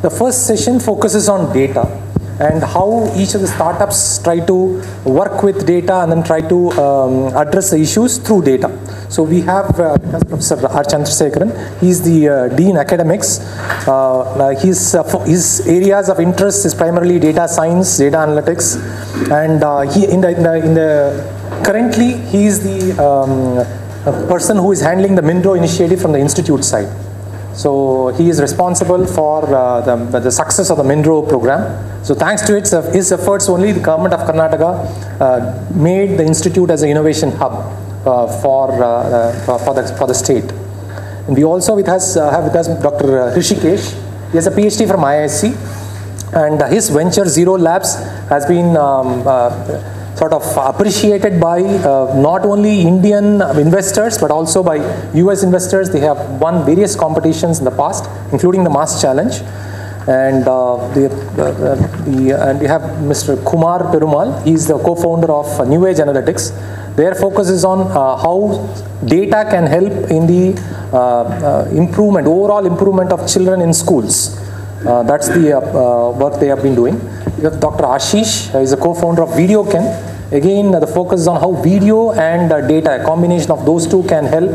The first session focuses on data and how each of the startups try to work with data and then try to address the issues through data. So we have Professor Chandrashekar. He's the Dean Academics. His areas of interest is primarily data science, data analytics, and currently he is the person who is handling the MINRO initiative from the institute side. So he is responsible for the success of the MINRO program. So thanks to his efforts only, the government of Karnataka made the institute as an innovation hub for the state. And we also have with us Dr. Hrishikesh. He has a PhD from IIIT, and his venture Ziroh Labs has been sort of appreciated by not only Indian investors but also by US investors. They have won various competitions in the past, including the Mass Challenge. And we have Mr. Kumar Perumal. He is the co-founder of New Age Analytics. Their focus is on how data can help in the overall improvement of children in schools. That's the work they have been doing. We have Dr. Ashish. He is a co-founder of VideoKen. Again, the focus is on how video and data, a combination of those two, can help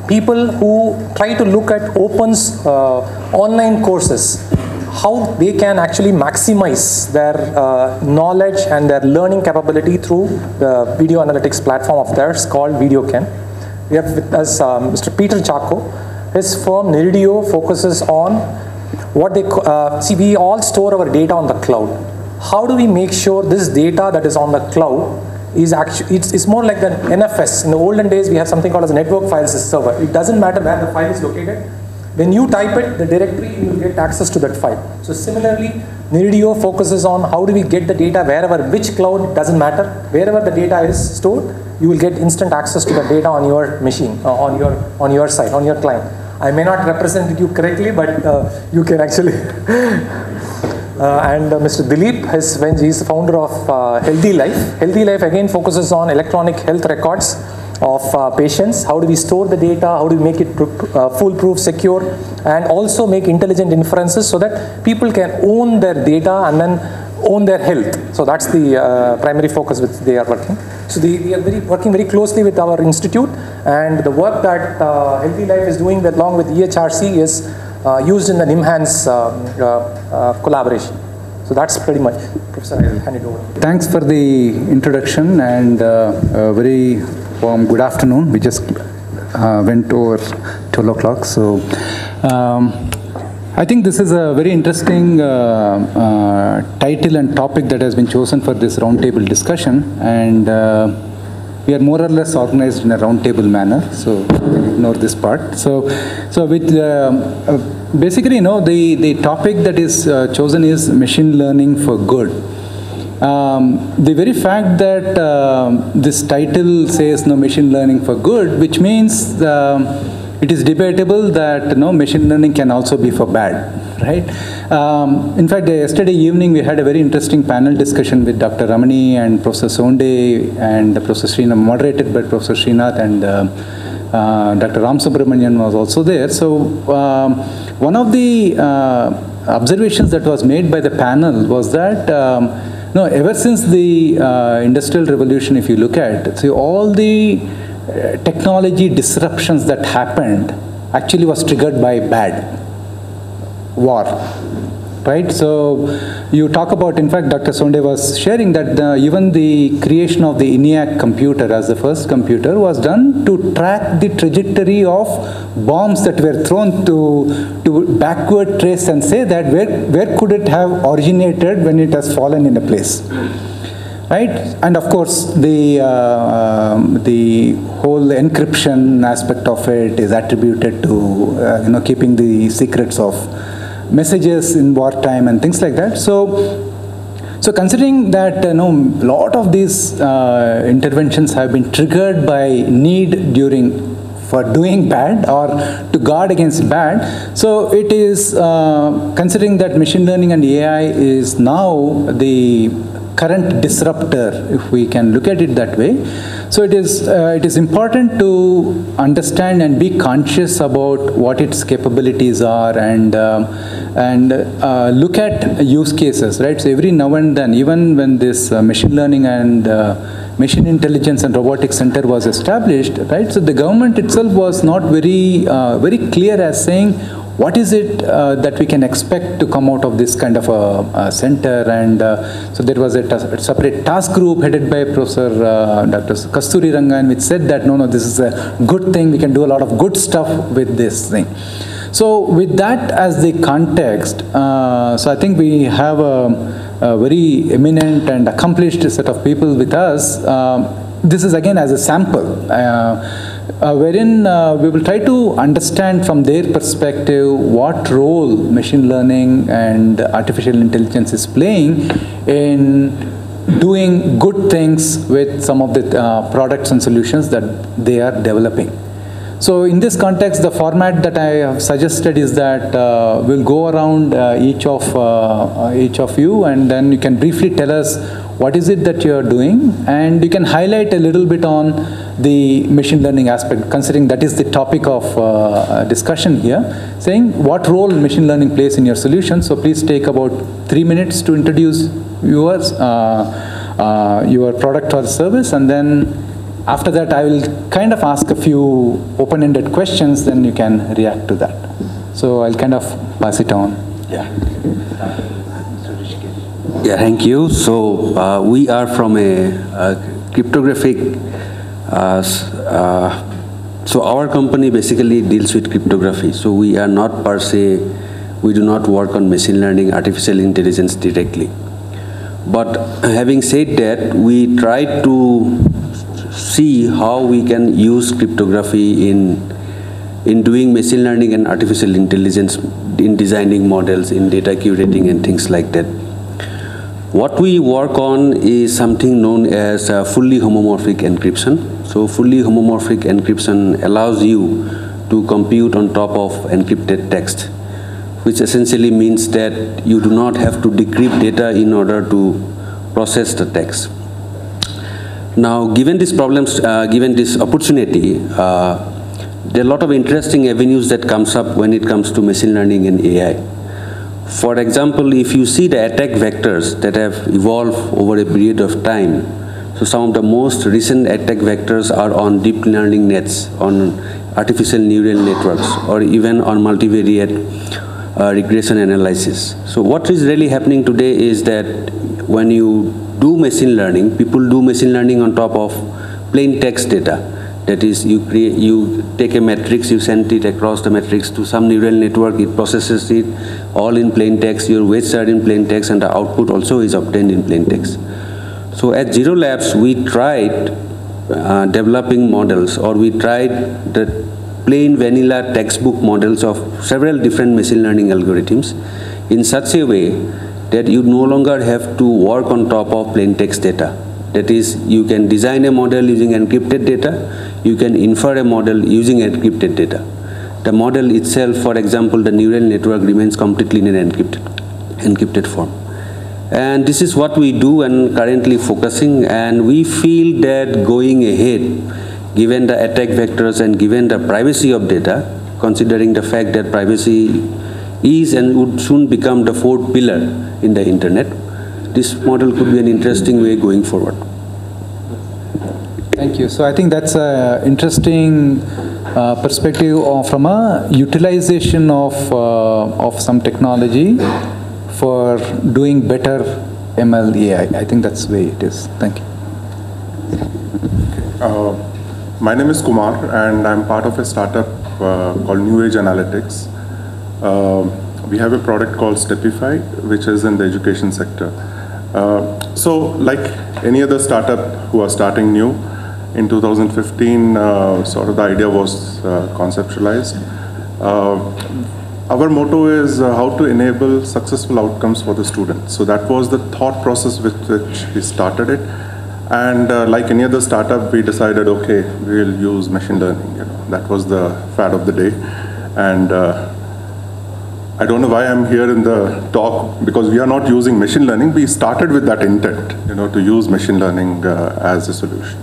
people who try to look at Open's online courses, how they can actually maximize their knowledge and their learning capability through the video analytics platform of theirs called VideoKen. We have with us Mr. Peter Chaco. His firm Neridio focuses on what they see. We all store our data on the cloud. How do we make sure this data that is on the cloud is actually, it's more like an NFS. In the olden days, we have something called as a network file system server. It doesn't matter where the file is located. When you type it, the directory, you will get access to that file. So similarly, Neridio focuses on how do we get the data wherever, which cloud, doesn't matter. Wherever the data is stored, you will get instant access to the data on your machine, on your site, on your client. I may not represent you correctly, but you can actually. And Mr. Dileep, he is the founder of HealtheLife. HealtheLife again focuses on electronic health records of patients. How do we store the data? How do we make it foolproof, secure, and also make intelligent inferences so that people can own their data and then own their health. So that's the primary focus which they are working. So we are working very closely with our institute, and the work that HealtheLife is doing along with EHRC is used in the NIMHANS collaboration. So that's pretty much. Professor, I will hand it over. Thanks for the introduction and very warm good afternoon. We just went over 12 o'clock. So I think this is a very interesting title and topic that has been chosen for this roundtable discussion. And we are more or less organized in a roundtable manner, so you can ignore this part. So with basically, the topic that is chosen is machine learning for good. The very fact that this title says machine learning for good, which means it is debatable that machine learning can also be for bad. Right? In fact, yesterday evening we had a very interesting panel discussion with Dr. Ramani and Professor Sonde and Professor Srinath, moderated by Professor Srinath, and Dr. Ram Subramanian was also there. So one of the observations that was made by the panel was that ever since the Industrial Revolution, if you look at, see, all the technology disruptions that happened actually was triggered by bad. War, right? So you talk about, in fact, Dr. Sonde was sharing that even the creation of the ENIAC computer as the first computer was done to track the trajectory of bombs that were thrown to backward trace and say that where could it have originated when it has fallen in a place. Right, and of course the whole encryption aspect of it is attributed to keeping the secrets of messages in wartime and things like that. So considering that lot of these interventions have been triggered by need for doing bad or to guard against bad, so it is considering that machine learning and AI is now the current disruptor, if we can look at it that way. So it is important to understand and be conscious about what its capabilities are, and look at use cases, right? So every now and then, even when this machine learning and machine intelligence and robotics center was established, right? So the government itself was not very clear as saying what is it that we can expect to come out of this kind of a center, and so there was a separate task group headed by Professor Dr. Kasturi Rangan, which said that no, this is a good thing, we can do a lot of good stuff with this thing. So with that as the context, so I think we have a very eminent and accomplished set of people with us. This is again as a sample, wherein we will try to understand from their perspective what role machine learning and artificial intelligence is playing in doing good things with some of the products and solutions that they are developing. So in this context, the format that I have suggested is that we'll go around each of you, and then you can briefly tell us what is it that you are doing, and you can highlight a little bit on the machine learning aspect, considering that is the topic of discussion here, saying what role machine learning plays in your solution. So please take about 3 minutes to introduce yours, your product or service, and then after that I will kind of ask a few open-ended questions, then you can react to that. So I'll kind of pass it on. Yeah. Yeah, thank you. So we are from a cryptographic, so our company basically deals with cryptography. So we are not per se, we do not work on machine learning, artificial intelligence directly. But having said that, we try to see how we can use cryptography in doing machine learning and artificial intelligence, in designing models, in data curating and things like that. What we work on is something known as fully homomorphic encryption. So fully homomorphic encryption allows you to compute on top of encrypted text, which essentially means that you do not have to decrypt data in order to process the text. Now, given these problems, given this opportunity, there are a lot of interesting avenues that comes up when it comes to machine learning and AI. For example, if you see the attack vectors that have evolved over a period of time, so some of the most recent attack vectors are on deep learning nets, on artificial neural networks, or even on multivariate regression analysis. So what is really happening today is that when you do machine learning, people do machine learning on top of plain text data. That is, you take a matrix, you send it across the matrix to some neural network, it processes it all in plain text, your weights are in plain text, and the output also is obtained in plain text. So at Ziroh Labs, we tried developing models, or we tried the plain vanilla textbook models of several different machine learning algorithms in such a way that you no longer have to work on top of plain text data. That is, you can design a model using encrypted data, you can infer a model using encrypted data. The model itself, for example, the neural network remains completely in an encrypted form. And this is what we do and currently focusing, and we feel that going ahead, given the attack vectors and given the privacy of data, considering the fact that privacy is and would soon become the fourth pillar in the internet, this model could be an interesting way going forward. Thank you. So I think that's an interesting perspective from a utilization of some technology for doing better ML AI. I think that's the way it is. Thank you. My name is Kumar, and I'm part of a startup called New Age Analytics. We have a product called Defied, which is in the education sector. So like any other startup who are starting new, in 2015, sort of the idea was conceptualized. Our motto is how to enable successful outcomes for the students. So that was the thought process with which we started it. And like any other startup, we decided, okay, we'll use machine learning. That was the fad of the day. And I don't know why I'm here in the talk, because we are not using machine learning. We started with that intent, to use machine learning as a solution.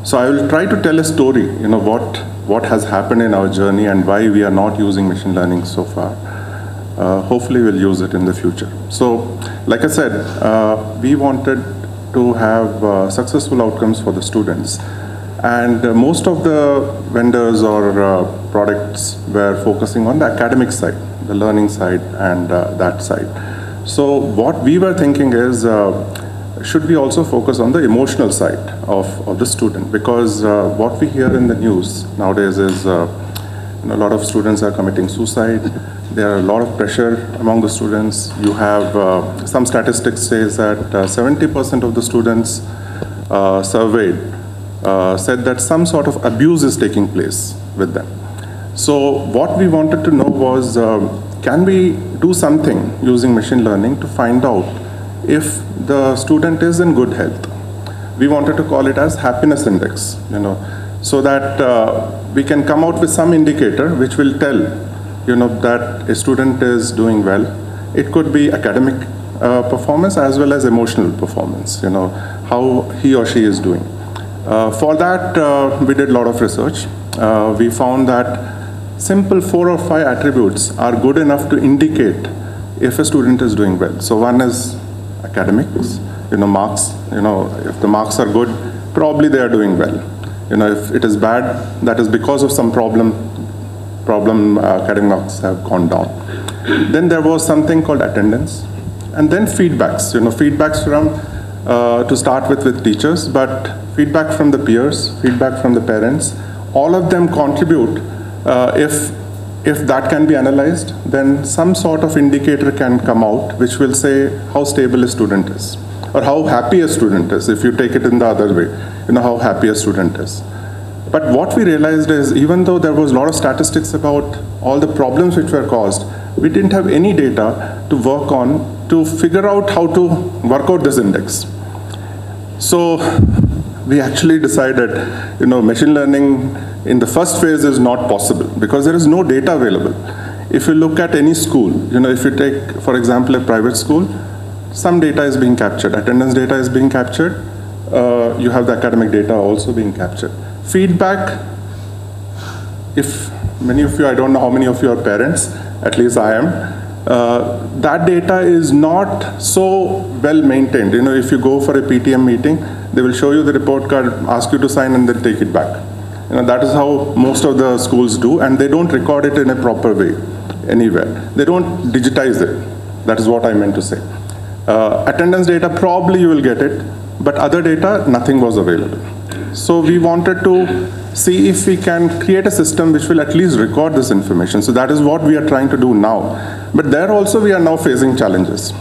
So I will try to tell a story, what has happened in our journey and why we are not using machine learning so far. Hopefully we'll use it in the future. So, like I said, we wanted to have successful outcomes for the students. And most of the vendors or products were focusing on the academic side, the learning side, and that side. So what we were thinking is, should we also focus on the emotional side of the student? Because what we hear in the news nowadays is a lot of students are committing suicide. There are a lot of pressure among the students. You have some statistics says that 70% of the students surveyed said that some sort of abuse is taking place with them. So what we wanted to know was, can we do something using machine learning to find out if the student is in good health? We wanted to call it as happiness index, so that we can come out with some indicator which will tell, that a student is doing well. It could be academic performance as well as emotional performance, how he or she is doing. For that, we did a lot of research. We found that simple 4 or 5 attributes are good enough to indicate if a student is doing well. So one is academics, marks. If the marks are good, probably they are doing well. If it is bad, that is because of some problem academic marks have gone down. Then there was something called attendance, and then feedbacks. Feedbacks from to start with teachers, but feedback from the peers, feedback from the parents. All of them contribute. If that can be analyzed, then some sort of indicator can come out which will say how stable a student is, or how happy a student is, if you take it in the other way, how happy a student is. But what we realized is, even though there was a lot of statistics about all the problems which were caused, we didn't have any data to work on to figure out how to work out this index. So we actually decided, machine learning in the first phase is not possible because there is no data available. If you look at any school, if you take, for example, a private school, some data is being captured, attendance data is being captured, you have the academic data also being captured. Feedback, if many of you, I don't know how many of you are parents, at least I am, that data is not so well maintained. If you go for a PTM meeting, they will show you the report card, ask you to sign, and then take it back. That is how most of the schools do, and they don't record it in a proper way anywhere. They don't digitize it. That is what I meant to say. Attendance data, probably you will get it, but other data, nothing was available. So we wanted to see if we can create a system which will at least record this information. So that is what we are trying to do now. But there also we are now facing challenges.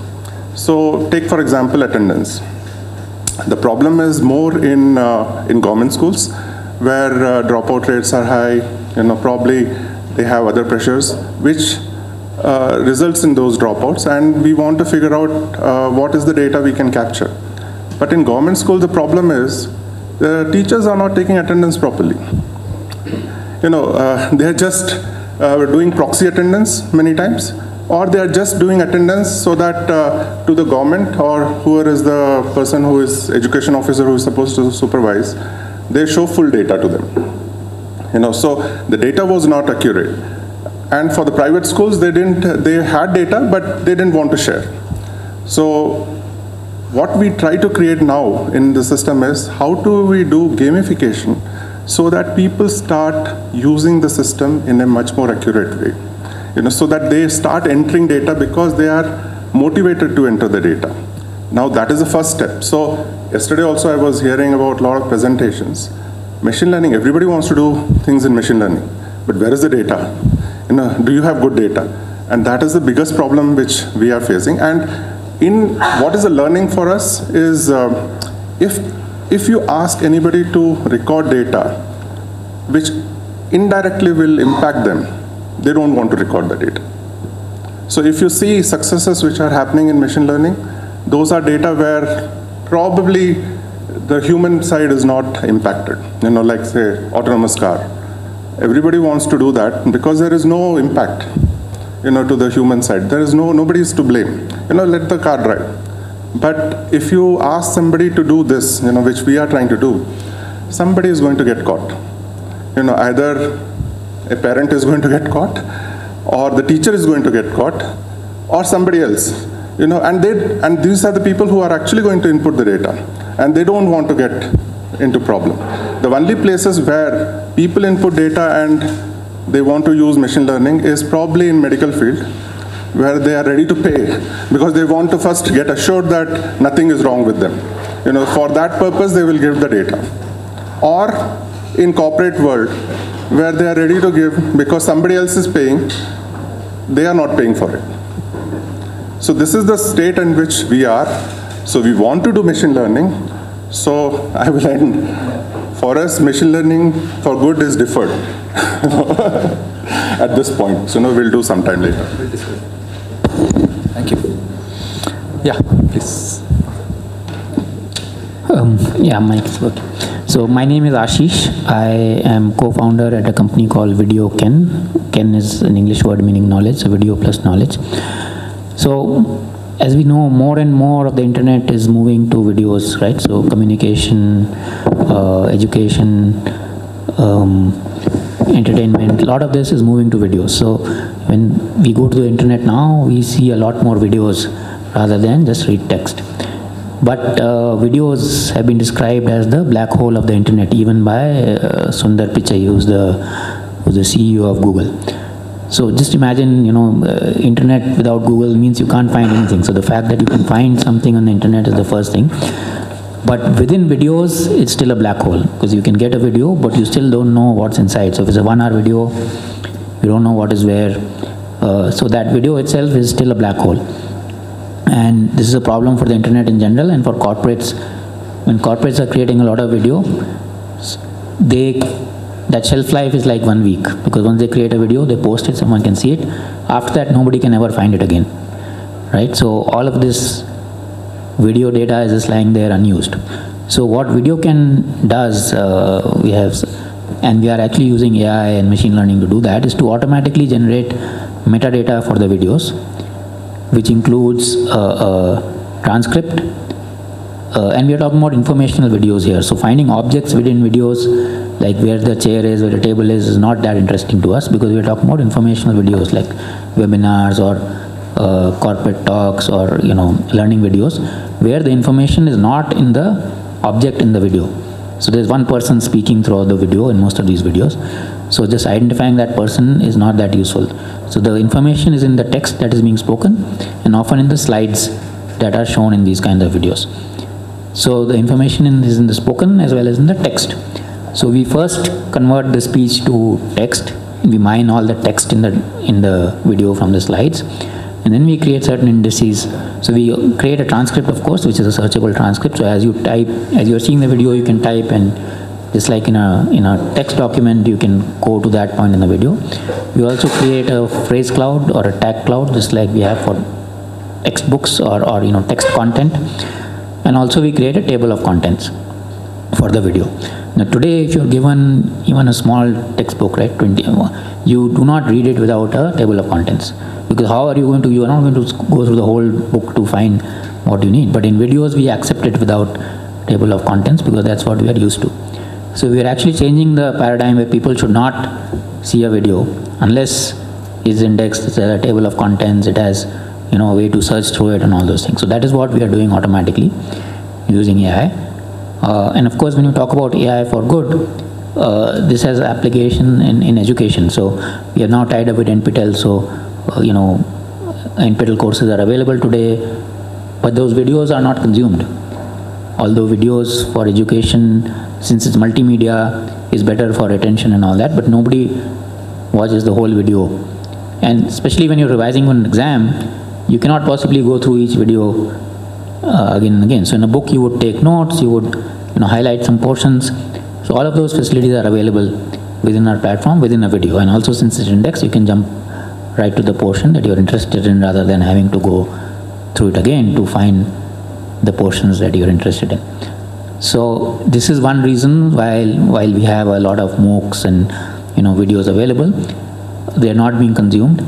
So take, for example, attendance. The problem is more in government schools, where dropout rates are high. Probably they have other pressures, which results in those dropouts, and we want to figure out what is the data we can capture. But in government school, the problem is the teachers are not taking attendance properly. They are just doing proxy attendance many times, or they are just doing attendance so that to the government or whoever is the person who is education officer who is supposed to supervise, they show full data to them. So the data was not accurate. And for the private schools, they had data, but they didn't want to share. So what we try to create now in the system is, how do we do gamification so that people start using the system in a much more accurate way, so that they start entering data because they are motivated to enter the data. Now that is the first step. So yesterday also I was hearing about a lot of presentations. Machine learning, everybody wants to do things in machine learning, but where is the data? Do you have good data? And that is the biggest problem which we are facing. And in what is the learning for us is, if you ask anybody to record data which indirectly will impact them, they don't want to record the data. So if you see successes which are happening in machine learning, those are data where probably the human side is not impacted. Like say autonomous car. Everybody wants to do that because there is no impact. to the human side. There is nobody is to blame. Let the car drive. But if you ask somebody to do this, which we are trying to do, somebody is going to get caught. Either a parent is going to get caught, or the teacher is going to get caught, or somebody else. And these are the people who are actually going to input the data, and they don't want to get into problem. The only places where people input data and they want to use machine learning is probably in medical field, where they are ready to pay because they want to first get assured that nothing is wrong with them. For that purpose, they will give the data. Or in corporate world, where they are ready to give because somebody else is paying, they are not paying for it. So this is the state in which we are. So we want to do machine learning. So I will end. For us, machine learning for good is deferred at this point. So we'll do sometime later. Thank you. Yeah, please. Yeah, mic is working. So my name is Ashish. I am co-founder at a company called VideoKen. Ken is an English word meaning knowledge, so video plus knowledge. So as we know, more and more of the internet is moving to videos, right? So communication, education, entertainment, a lot of this is moving to videos. So when we go to the internet now, we see a lot more videos rather than just read text. But videos have been described as the black hole of the internet, even by Sundar Pichai, who's the CEO of Google. So just imagine, internet without Google means you can't find anything. So the fact that you can find something on the internet is the first thing. But within videos, it's still a black hole, because you can get a video, but you still don't know what's inside. So if it's a 1 hour video, you don't know what is where. So that video itself is still a black hole. And this is a problem for the internet in general and for corporates. When corporates are creating a lot of video, that shelf life is like 1 week, because once they create a video, they post it, someone can see it. After that, nobody can ever find it again, right? So all of this video data is just lying there unused. So what VideoKen does, we are actually using AI and machine learning to do that, is to automatically generate metadata for the videos, which includes transcript, and we are talking about informational videos here. So finding objects within videos, like where the chair is, where the table is not that interesting to us, because we are talking about informational videos like webinars or corporate talks or learning videos, where the information is not in the object in the video. So there's one person speaking throughout the video in most of these videos. So just identifying that person is not that useful. So the information is in the text that is being spoken, and often in the slides that are shown in these kinds of videos. So the information is in the spoken as well as in the text. So we first convert the speech to text. We mine all the text in the video from the slides, and then we create certain indices. So we create a transcript, of course, which is a searchable transcript. So as you type, as you're seeing the video, you can type, and just like in a text document, you can go to that point in the video. We also create a phrase cloud or a tag cloud, just like we have for textbooks or text content. And also we create a table of contents for the video. Now today, if you're given even a small textbook, right, 20, you do not read it without a table of contents, because how are you going to? You are not going to go through the whole book to find what you need. But in videos, we accept it without table of contents, because that's what we are used to. So we are actually changing the paradigm where people should not see a video unless it's indexed, it's a table of contents, it has a way to search through it and all those things. So that is what we are doing automatically using AI. And of course, when you talk about AI for good, this has application in education. So we are now tied up with NPTEL. So NPTEL courses are available today, but those videos are not consumed. Although videos for education, since it's multimedia, is better for attention and all that, but nobody watches the whole video. And especially when you're revising on an exam, you cannot possibly go through each video again and again. So in a book, you would take notes, you would highlight some portions. So all of those facilities are available within our platform, within a video. And also, since it's indexed, you can jump right to the portion that you're interested in, rather than having to go through it again to find the portions that you're interested in. So this is one reason while we have a lot of MOOCs and videos available, they are not being consumed.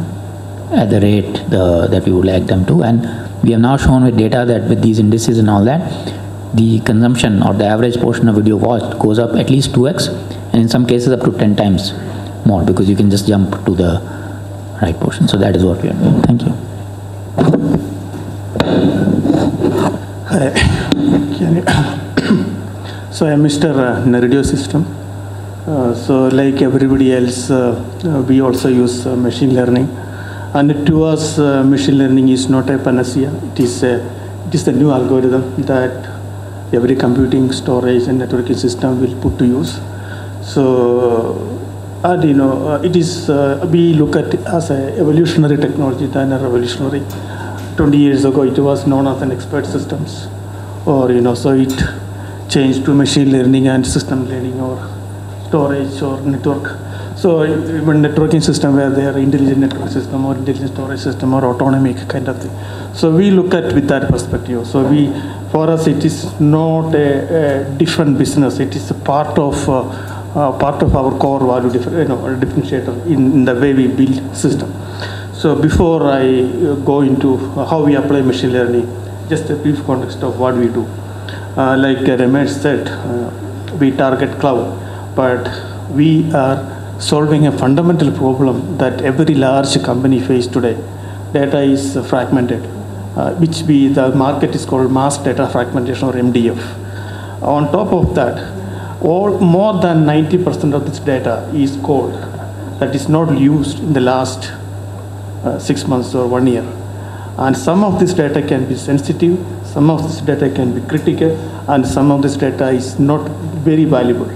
at the rate that we would like them to. And we have now shown with data that with these indices and all that, the consumption or the average portion of video watched goes up at least 2x, and in some cases up to 10 times more, because you can just jump to the right portion. So that is what we are doing. Thank you. So I'm Mr. Neridio system. So like everybody else, we also use machine learning. And to us, machine learning is not a panacea. It is the new algorithm that every computing, storage, and networking system will put to use. So, and it is we look at it as an evolutionary technology than a revolutionary. 20 years ago, it was known as an expert systems, or so it changed to machine learning and system learning, or storage or network. So even networking system where they are intelligent network system or intelligent storage system or autonomy kind of thing. So we look at with that perspective. So for us, it is not a different business. It is a part of our core value differentiator in the way we build system. So before I go into how we apply machine learning, just a brief context of what we do. Like Ramesh said, we target cloud, but we are solving a fundamental problem that every large company faces today. Data is fragmented, which the market is called mass data fragmentation, or MDF. On top of that, more than 90% of this data is code that is not used in the last 6 months or 1 year. And some of this data can be sensitive, some of this data can be critical, and some of this data is not very valuable.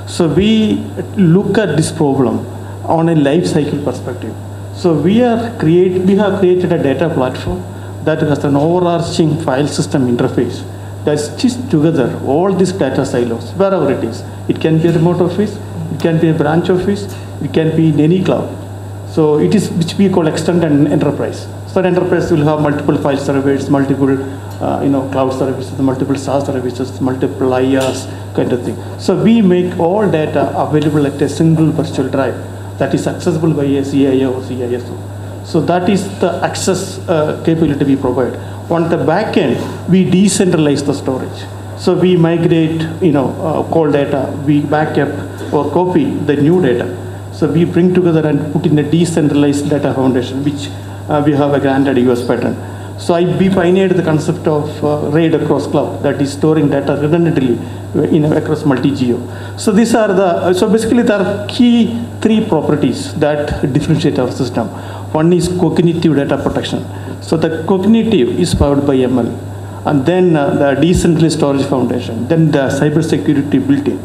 So we look at this problem on a life cycle perspective. So we have created a data platform that has an overarching file system interface that stitches together all these data silos, wherever it is. It can be a remote office, it can be a branch office, it can be in any cloud. So it is which we call extended enterprise. So an enterprise will have multiple file servers, multiple cloud services, multiple SaaS services, multiple IaaS kind of thing. So we make all data available at a single virtual drive that is accessible by a CIO or CISO. So that is the access capability we provide. On the back end, we decentralize the storage. So we migrate, cold data, we back up or copy the new data. So we bring together and put in a decentralized data foundation, which we have a granted US patent. So we pioneered the concept of RAID across cloud, that is storing data redundantly across multi-geo. So these are basically there are key 3 properties that differentiate our system. One is cognitive data protection. So the cognitive is powered by ML, and then the decentralized storage foundation, then the cybersecurity built in.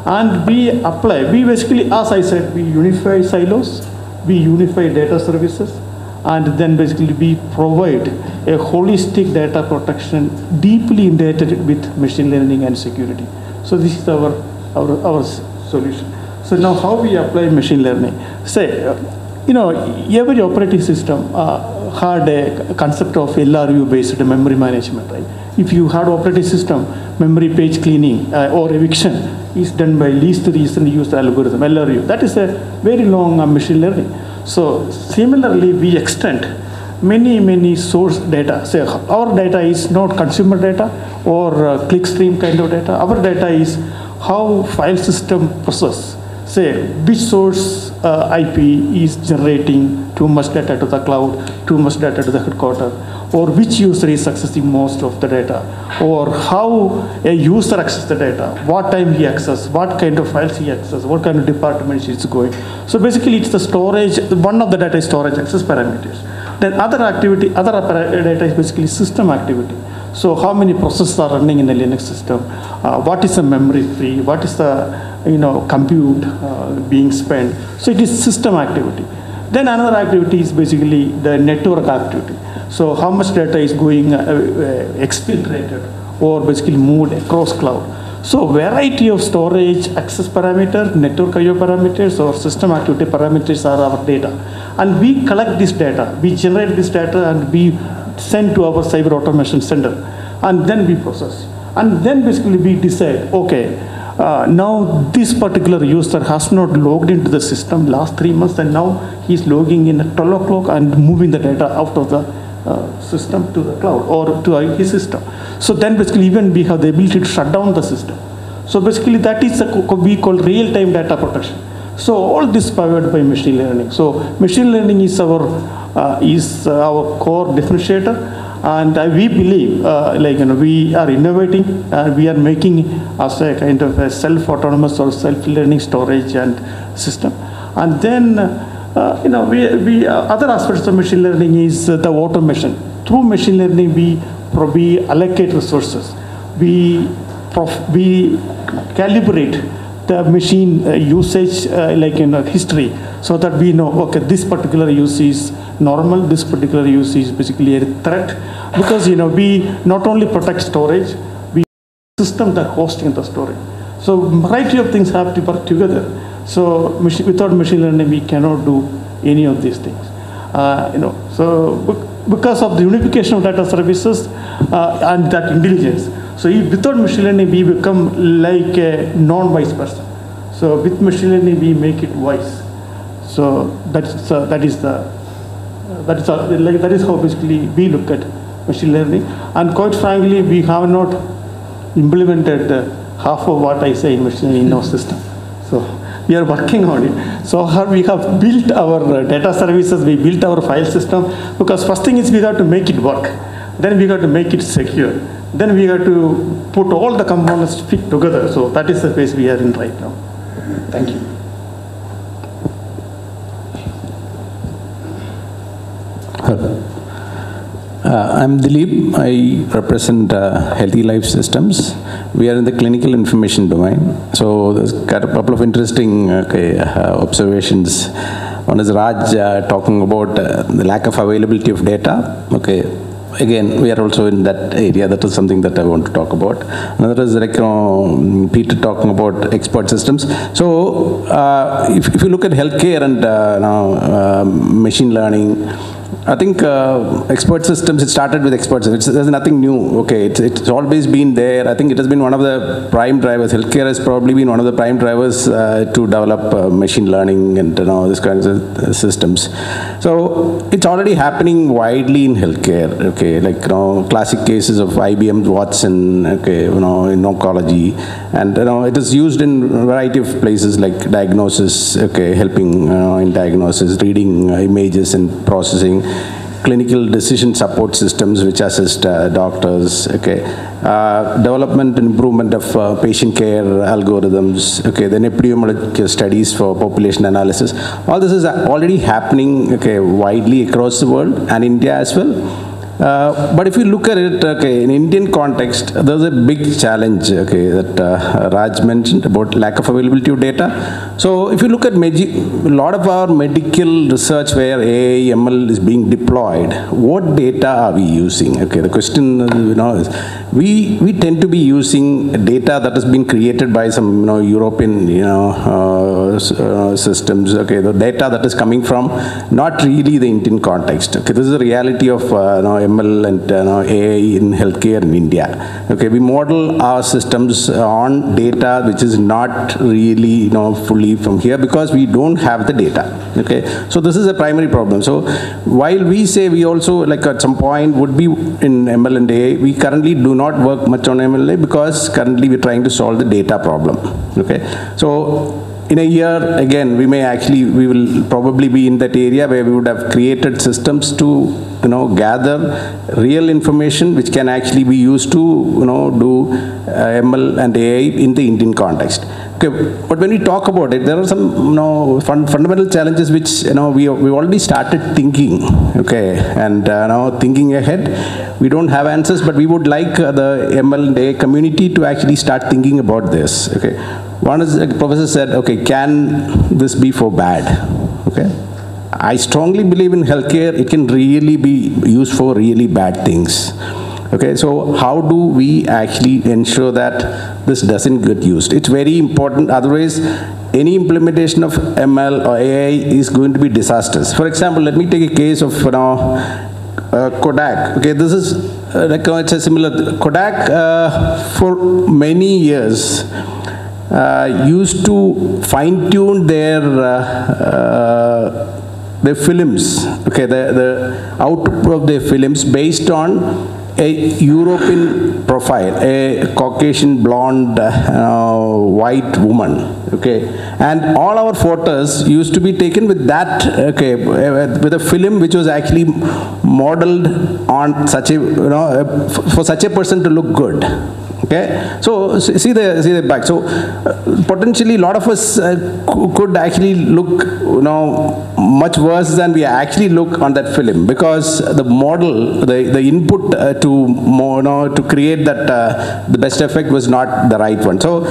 And we basically, as I said, we unify silos, we unify data services, and then basically we provide a holistic data protection deeply integrated with machine learning and security. So this is our solution. So now how we apply machine learning? Say, every operating system had a concept of LRU based memory management, right? If you had operating system, memory page cleaning or eviction is done by least recent used algorithm, LRU. That is a very long machine learning. So similarly, we extend many source data. Say our data is not consumer data or clickstream kind of data. Our data is how file system process. Say which source IP is generating too much data to the cloud, too much data to the headquarters, or which user is accessing most of the data, or how a user accesses the data, what time he accesses, what kind of files he accesses, what kind of departments he's going. So basically it's the storage, one of the data is storage access parameters. Then other data is basically system activity. So how many processes are running in the Linux system? What is the memory free? What is the compute being spent? So it is system activity. Then another activity is basically the network activity. So how much data is going exfiltrated or basically moved across cloud. So variety of storage access parameter, network IO parameters, or system activity parameters are our data. And we collect this data, we generate this data, and we send to our cyber automation center. And then we process. And then basically we decide, okay, now this particular user has not logged into the system last 3 months, and now he's logging in at 12 o'clock and moving the data out of the system to the cloud or to his system. So then basically even we have the ability to shut down the system. So basically that is we call real-time data protection. So all this powered by machine learning. So machine learning is our core differentiator, and we believe we are innovating, we are making as a kind of a self-autonomous or self-learning storage and system. And then we other aspects of machine learning is the automation. Through machine learning, we allocate resources. We calibrate the machine usage history, so that we know, okay, this particular use is normal, this particular use is basically a threat, because we not only protect storage, we system the hosting the storage. So variety of things have to work together. So without machine learning, we cannot do any of these things. So because of the unification of data services and that intelligence. So without machine learning, we become like a non-wise person. So with machine learning, we make it wise. So that is how basically we look at machine learning. And quite frankly, we have not implemented half of what I say in machine learning in our system. So we are working on it. So we have built our data services, we built our file system, because first thing is we have to make it work. Then we have to make it secure. Then we have to put all the components fit together. So that is the phase we are in right now. Thank you. I'm Dileep. I represent HealtheLife Systems. We are in the clinical information domain. So there's got a couple of interesting observations. One is Raj talking about the lack of availability of data. Okay. Again, we are also in that area. That is something that I want to talk about. Another is Peter talking about expert systems. So if you look at healthcare and machine learning, I think expert systems, it started with expert systems. There's nothing new. Okay, it's always been there. I think it has been one of the prime drivers. Healthcare has probably been one of the prime drivers to develop machine learning and this kinds of systems. So it's already happening widely in healthcare. Okay, like classic cases of IBM Watson. Okay, in oncology, and it is used in a variety of places like diagnosis. Okay, helping in diagnosis, reading images and processing. Clinical decision support systems which assist doctors, okay, development and improvement of patient care algorithms, okay, then epidemiological studies for population analysis. All this is already happening, okay, widely across the world and India as well. But if you look at it, okay, in Indian context, there's a big challenge, okay, that Raj mentioned about lack of availability of data. So if you look at a lot of our medical research where AI, ML is being deployed, what data are we using? Okay, the question, is we tend to be using data that has been created by some, European, systems. Okay, the data that is coming from not really the Indian context. Okay, this is the reality of ML and AI in healthcare in India. Okay, we model our systems on data which is not really fully from here because we don't have the data. Okay, so this is a primary problem. So while we say we also at some point would be in ML and AI, we currently do not work much on ML and AI because currently we're trying to solve the data problem. Okay, so in a year, again, we will probably be in that area where we would have created systems to, gather real information which can actually be used to, do ML and AI in the Indian context. Okay, but when we talk about it, there are some, fundamental challenges which, we already started thinking, okay, and now thinking ahead. We don't have answers, but we would like the ML and AI community to actually start thinking about this, okay. One is, like the professor said, okay, can this be for bad? Okay, I strongly believe in healthcare, it can really be used for really bad things. Okay, so how do we actually ensure that this doesn't get used? It's very important, otherwise any implementation of ML or AI is going to be disastrous. For example, let me take a case of Kodak. Okay, this is it's a similar Kodak for many years. used to fine-tune their films, okay, the output of their films based on a European profile, a Caucasian blonde white woman, okay, and all our photos used to be taken with that, okay, with a film which was actually modeled on such a, for such a person to look good. Okay, so see the back. So potentially a lot of us could actually look, much worse than we actually look on that film, because the model, the input to create that the best effect was not the right one. So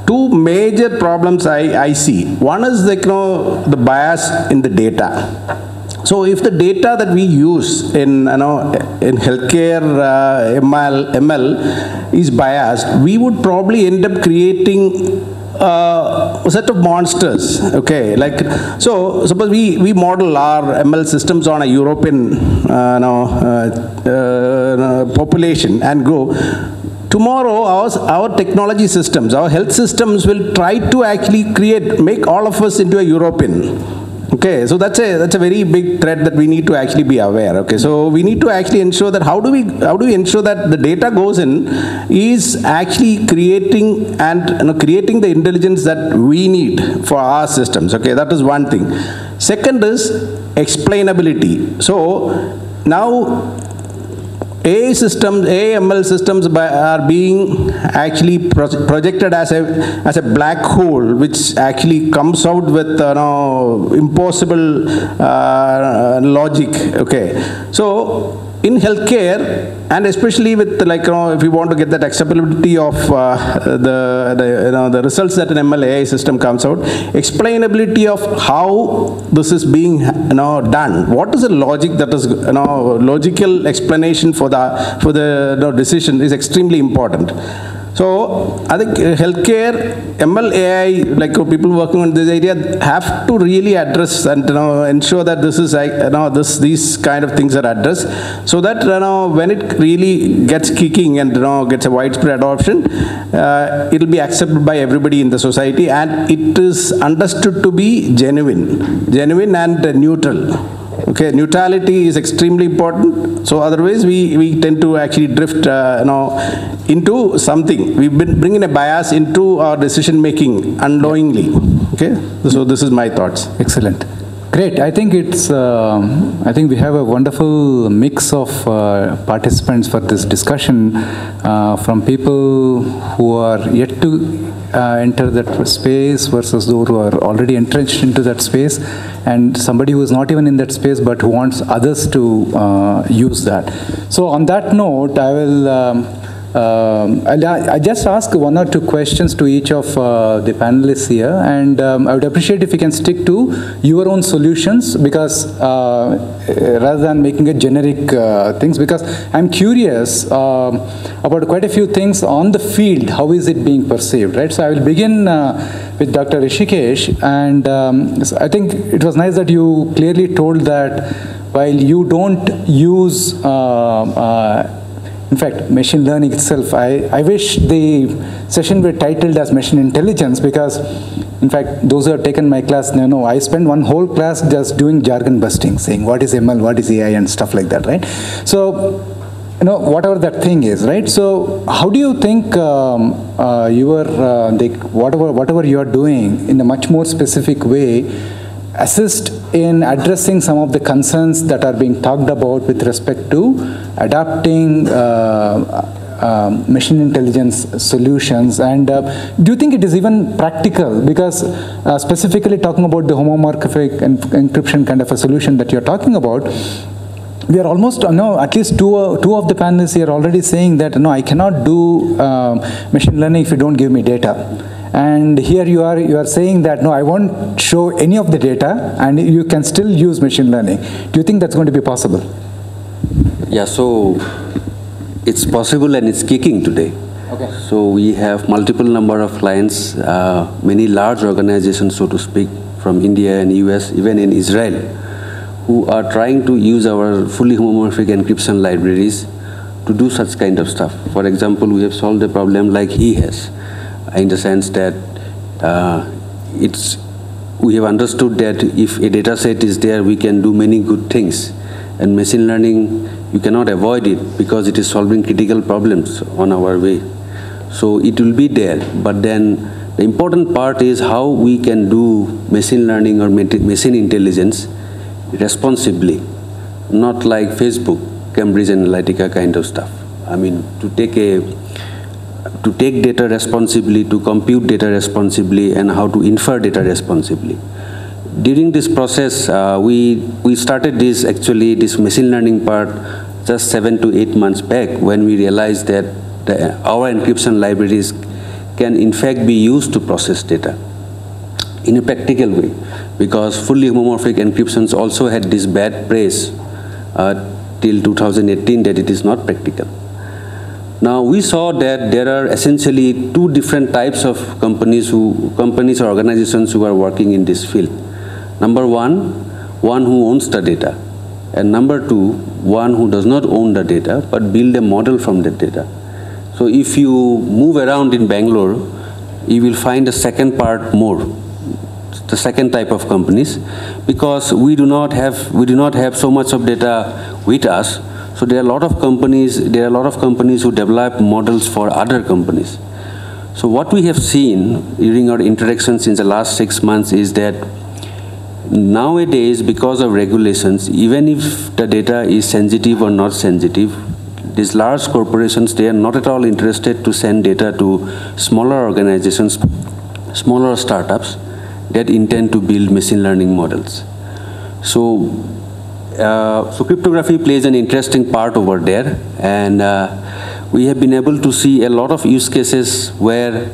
two major problems I see. One is the bias in the data. So if the data that we use in healthcare ML is biased, we would probably end up creating a set of monsters. Okay, like, so suppose we model our ML systems on a European population and grow. Tomorrow, our technology systems, our health systems will try to actually make all of us into a European. Okay, so that's a very big threat that we need to actually be aware. Okay, so we need to actually ensure that how do we ensure that the data goes in is actually creating creating the intelligence that we need for our systems. Okay, that is one thing. Second is explainability. So now ML systems are being actually projected as a black hole, which actually comes out with impossible logic. Okay, so in healthcare, and especially with if you want to get that acceptability of the results that an ML AI system comes out, explainability of how this is being done. What is the logic that is logical explanation for the decision is extremely important. So I think healthcare, ML AI, people working on this area have to really address and ensure that this is these kind of things are addressed, so that when it really gets kicking and gets a widespread adoption, it will be accepted by everybody in the society, and it is understood to be genuine and neutral. Okay, neutrality is extremely important. So otherwise, we tend to actually drift, into something. We bring in a bias into our decision making unknowingly. Okay, so this is my thoughts. Excellent. Great. I think it's. I think we have a wonderful mix of participants for this discussion, from people who are yet to enter that space versus those who are already entrenched into that space, and somebody who is not even in that space but who wants others to use that. So on that note, I will. I just ask one or two questions to each of the panelists here, and I would appreciate if you can stick to your own solutions, because rather than making a generic things, because I'm curious about quite a few things on the field. How is it being perceived, right? So I will begin with Dr. Hrishikesh, and so I think it was nice that you clearly told that while you don't use in fact, machine learning itself, I wish the session were titled as machine intelligence, because in fact, those who have taken my class, I spent one whole class just doing jargon busting, saying what is ML, what is AI and stuff like that, right? So, whatever that thing is, right? So how do you think whatever you are doing in a much more specific way assist in addressing some of the concerns that are being talked about with respect to adapting machine intelligence solutions? And do you think it is even practical? Because specifically talking about the homomorphic encryption kind of a solution that you're talking about, we are almost, at least two of the panelists here already saying that, I cannot do machine learning if you don't give me data. And here you are saying that, no, I won't show any of the data, and you can still use machine learning. Do you think that's going to be possible? Yeah, so it's possible and it's kicking today. Okay. So we have multiple number of clients, many large organizations, so to speak, from India and US, even in Israel, who are trying to use our fully homomorphic encryption libraries to do such kind of stuff. For example, we have solved a problem like he has. in the sense that we have understood that if a data set is there, we can do many good things. And machine learning, you cannot avoid it because it is solving critical problems on our way. So it will be there, but then the important part is how we can do machine learning or machine intelligence responsibly, not like Facebook, Cambridge Analytica kind of stuff. I mean, to take data responsibly, to compute data responsibly, and how to infer data responsibly. During this process, we started this machine learning part just 7 to 8 months back, when we realized that our encryption libraries can in fact be used to process data in a practical way, because fully homomorphic encryptions also had this bad press till 2018 that it is not practical. Now we saw that there are essentially two different types of companies or organizations who are working in this field. Number one who owns the data, and number two, one who does not own the data but build a model from the data. So if you move around in Bangalore, you will find the second part more, the second type of companies, because we do not have so much of data with us. So there are a lot of companies who develop models for other companies. So what we have seen during our interactions in the last 6 months is that nowadays, because of regulations, even if the data is sensitive or not sensitive, these large corporations, they are not at all interested to send data to smaller organizations, smaller startups that intend to build machine learning models. So cryptography plays an interesting part over there, and we have been able to see a lot of use cases where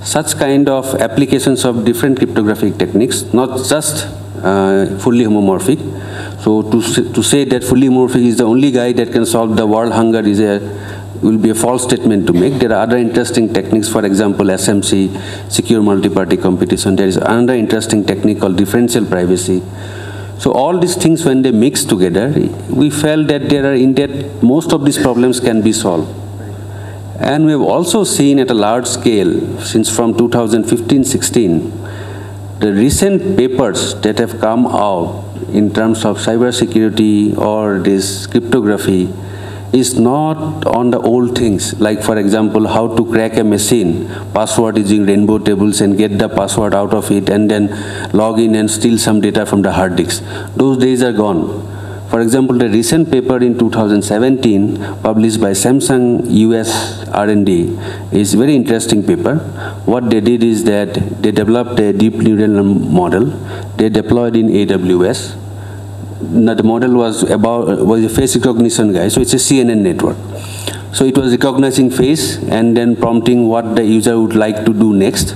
such kind of applications of different cryptographic techniques, not just fully homomorphic. So to say that fully homomorphic is the only guy that can solve the world hunger will be a false statement to make. There are other interesting techniques, for example, SMC, secure multi-party computation. There is another interesting technique called differential privacy. So all these things, when they mix together, we felt that most of these problems can be solved. And we have also seen at a large scale, since from 2015-16, the recent papers that have come out in terms of cybersecurity or this cryptography is not on the old things, like for example, how to crack a machine, password using rainbow tables and get the password out of it and then log in and steal some data from the hard disks. Those days are gone. For example, the recent paper in 2017 published by Samsung US R&D is a very interesting paper. What they did is that they developed a deep neural model. They deployed in AWS. Now, the model was a face recognition guy, so it's a CNN network. So it was recognizing face and then prompting what the user would like to do next.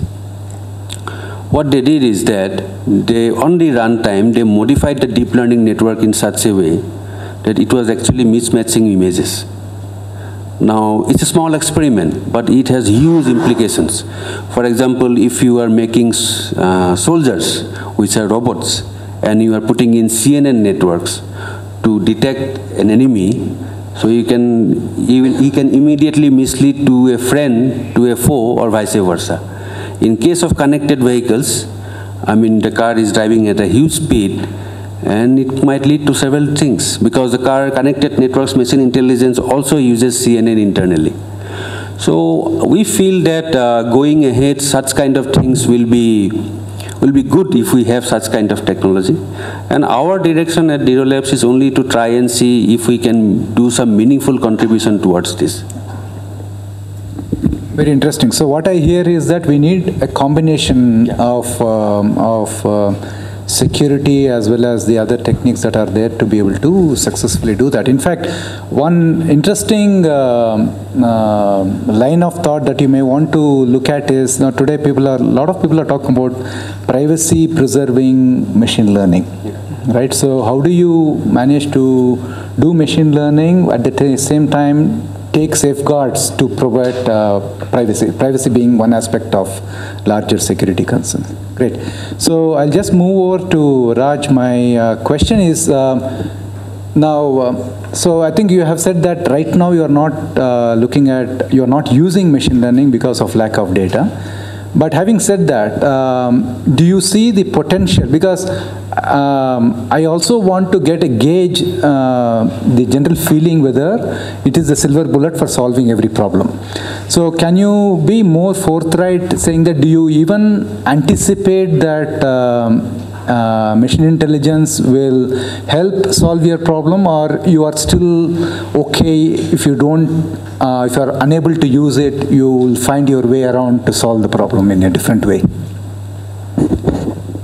What they did is that on the runtime, they modified the deep learning network in such a way that it was actually mismatching images. Now, it's a small experiment, but it has huge implications. For example, if you are making soldiers, which are robots, and you are putting in CNN networks to detect an enemy, so he can immediately mislead to a friend, to a foe, or vice versa. In case of connected vehicles, I mean, the car is driving at a huge speed, and it might lead to several things, because the car connected networks machine intelligence also uses CNN internally. So we feel that going ahead, such kind of things will be good if we have such kind of technology. And our direction at Ziroh Labs is only to try and see if we can do some meaningful contribution towards this. Very interesting. So what I hear is that we need a combination of security as well as the other techniques that are there to be able to successfully do that. In fact, one interesting line of thought that you may want to look at is, now today a lot of people are talking about privacy preserving machine learning, right? So how do you manage to do machine learning at the same time take safeguards to provide privacy being one aspect of larger security concerns? Great. So I'll just move over to Raj. My question is, Now, so I think you have said that right now you are not you are not using machine learning because of lack of data. But having said that, do you see the potential? Because I also want to get a gauge, the general feeling whether it is a silver bullet for solving every problem. So can you be more forthright saying that do you even anticipate that machine intelligence will help solve your problem, or you are still okay if you don't, if you are unable to use it, you will find your way around to solve the problem in a different way?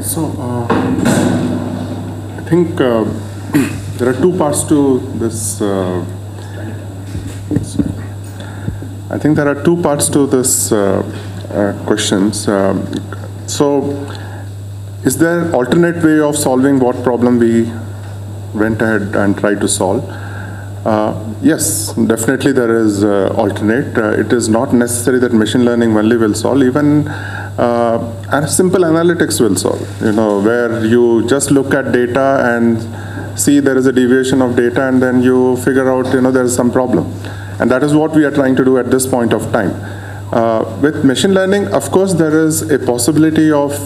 So, I think there are two parts to this. I think there are two parts to this questions. Is there alternate way of solving what problem we went ahead and tried to solve? Yes, definitely there is alternate. It is not necessary that machine learning only will solve. Even and simple analytics will solve. You know, where you just look at data and see there is a deviation of data, and then you figure out, you know, there is some problem. And that is what we are trying to do at this point of time. With machine learning, of course, there is a possibility of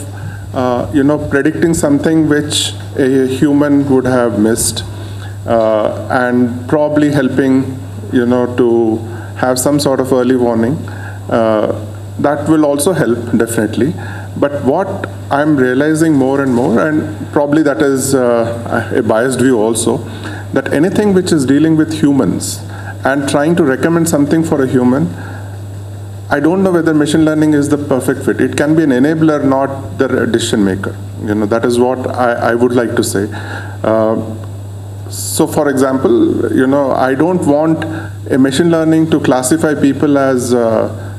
you know, predicting something which a human would have missed, and probably helping, you know, to have some sort of early warning. That will also help, definitely. But what I'm realizing more and more, and probably that is a biased view also, that anything which is dealing with humans and trying to recommend something for a human, I don't know whether machine learning is the perfect fit. It can be an enabler, not the decision maker. You know, that is what I would like to say. So for example, you know, I don't want a machine learning to classify people as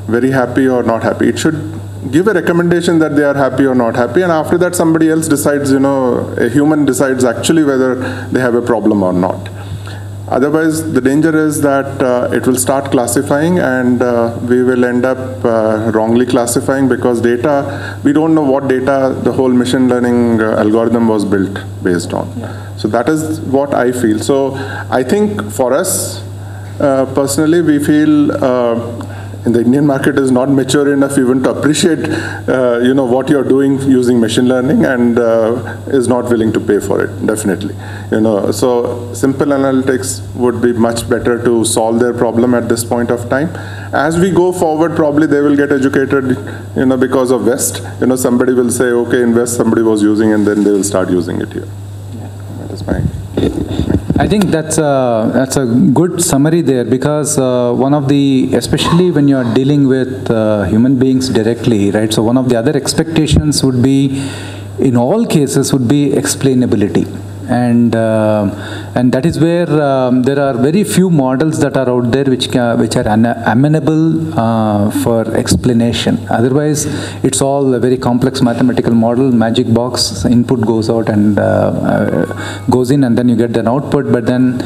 very happy or not happy. It should give a recommendation that they are happy or not happy, and after that somebody else decides, you know, a human decides actually whether they have a problem or not. Otherwise, the danger is that it will start classifying, and we will end up wrongly classifying, because data, we don't know what data the whole machine learning algorithm was built based on. Yeah. So that is what I feel. So I think for us, personally, we feel in the Indian market is not mature enough even to appreciate you know, what you're doing using machine learning, and is not willing to pay for it, definitely. You know, so simple analytics would be much better to solve their problem at this point of time. As we go forward, probably they will get educated, you know, because of West. You know, somebody will say, okay, in West somebody was using, and then they will start using it here. Yeah. That is fine. I think that's a good summary there, because one of the, especially when you are dealing with human beings directly, right? So one of the other expectations would be, in all cases, would be explainability. And that is where there are very few models that are out there which are amenable for explanation. Otherwise, it's all a very complex mathematical model, magic box, input goes out and goes in, and then you get an output. But then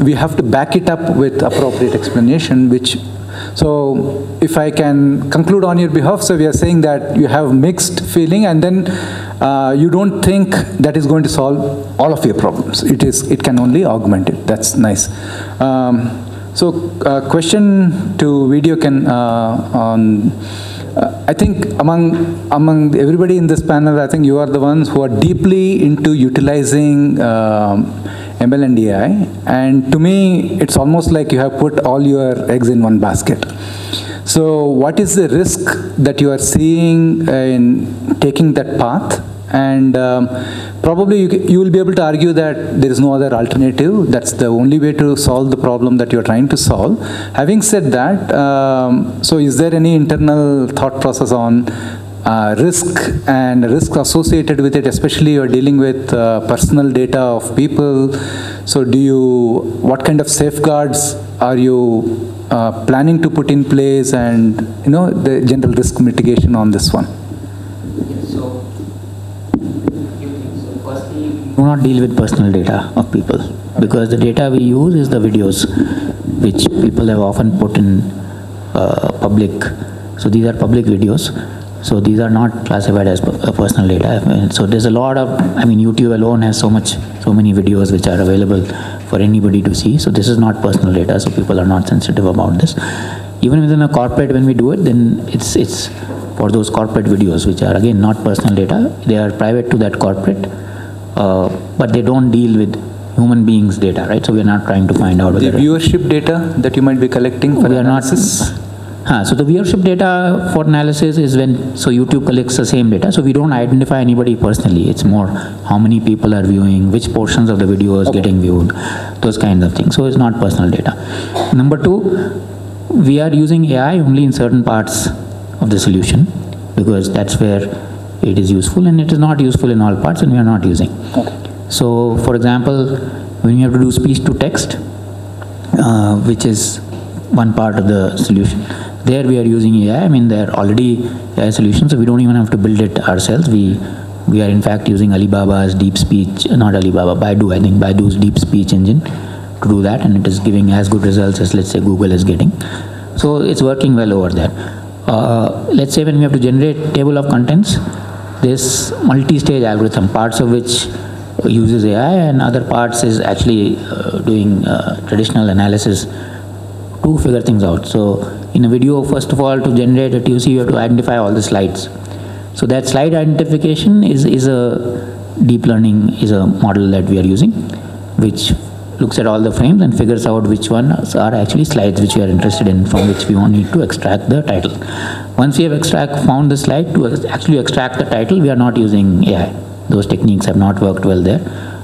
we have to back it up with appropriate explanation, which. So if I can conclude on your behalf, so we are saying that you have mixed feeling, and then you don't think that is going to solve all of your problems. It can only augment it. That's nice. So question to VideoKen on, I think among everybody in this panel, I think you are the ones who are deeply into utilizing ML and AI, and to me it's almost like you have put all your eggs in one basket. So what is the risk that you are seeing in taking that path? And probably you will be able to argue that there is no other alternative. That's the only way to solve the problem that you're trying to solve. Having said that, so is there any internal thought process on risk and risk associated with it, especially you're dealing with personal data of people? So what kind of safeguards are you planning to put in place, and the general risk mitigation on this one? So firstly, we do not deal with personal data of people, because the data we use is the videos which people have often put in public. So these are public videos. So these are not classified as personal data. So there's a lot of, YouTube alone has so many videos which are available for anybody to see. So this is not personal data, so people are not sensitive about this. Even within a corporate, when we do it, then it's for those corporate videos, which are again not personal data. They are private to that corporate, but they don't deal with human beings' data, right? So we're not trying to find out whether the viewership data that you might be collecting for analysis. So the viewership data for analysis is so YouTube collects the same data, so we don't identify anybody personally. It's more how many people are viewing, which portions of the video is getting viewed, those kinds of things. So it's not personal data. Number two, we are using AI only in certain parts of the solution, because that's where it is useful, and it is not useful in all parts, and we are not using. So for example, when you have to do speech to text, which is one part of the solution, there we are using AI. There are already AI solutions, so we don't even have to build it ourselves. We are in fact using Alibaba's deep speech, not Alibaba, Baidu, I think Baidu's deep speech engine to do that, and it is giving as good results as, let's say, Google is getting. So it's working well over there. Let's say when we have to generate table of contents, this multi-stage algorithm, parts of which uses AI and other parts is actually doing traditional analysis to figure things out. So in a video, first of all, to generate a TOC, you have to identify all the slides. So that slide identification is a deep learning, is a model that we are using, which looks at all the frames and figures out which ones are actually slides which we are interested in, from which we need to extract the title. Once we have found the slide, to actually extract the title, we are not using AI. Those techniques have not worked well there.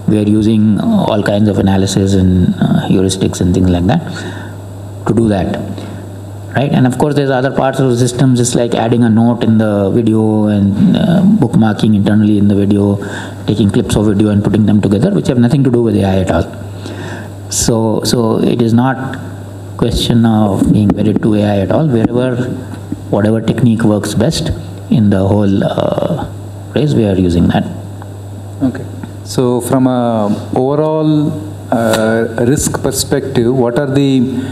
We are using all kinds of analysis and heuristics and things like that to do that, right? And of course, there's other parts of the system, just like adding a note in the video and bookmarking internally in the video, taking clips of video and putting them together, which have nothing to do with AI at all. So it is not question of being wedded to AI at all. Whatever technique works best in the whole place, we are using that. Okay. So from a overall risk perspective, what are the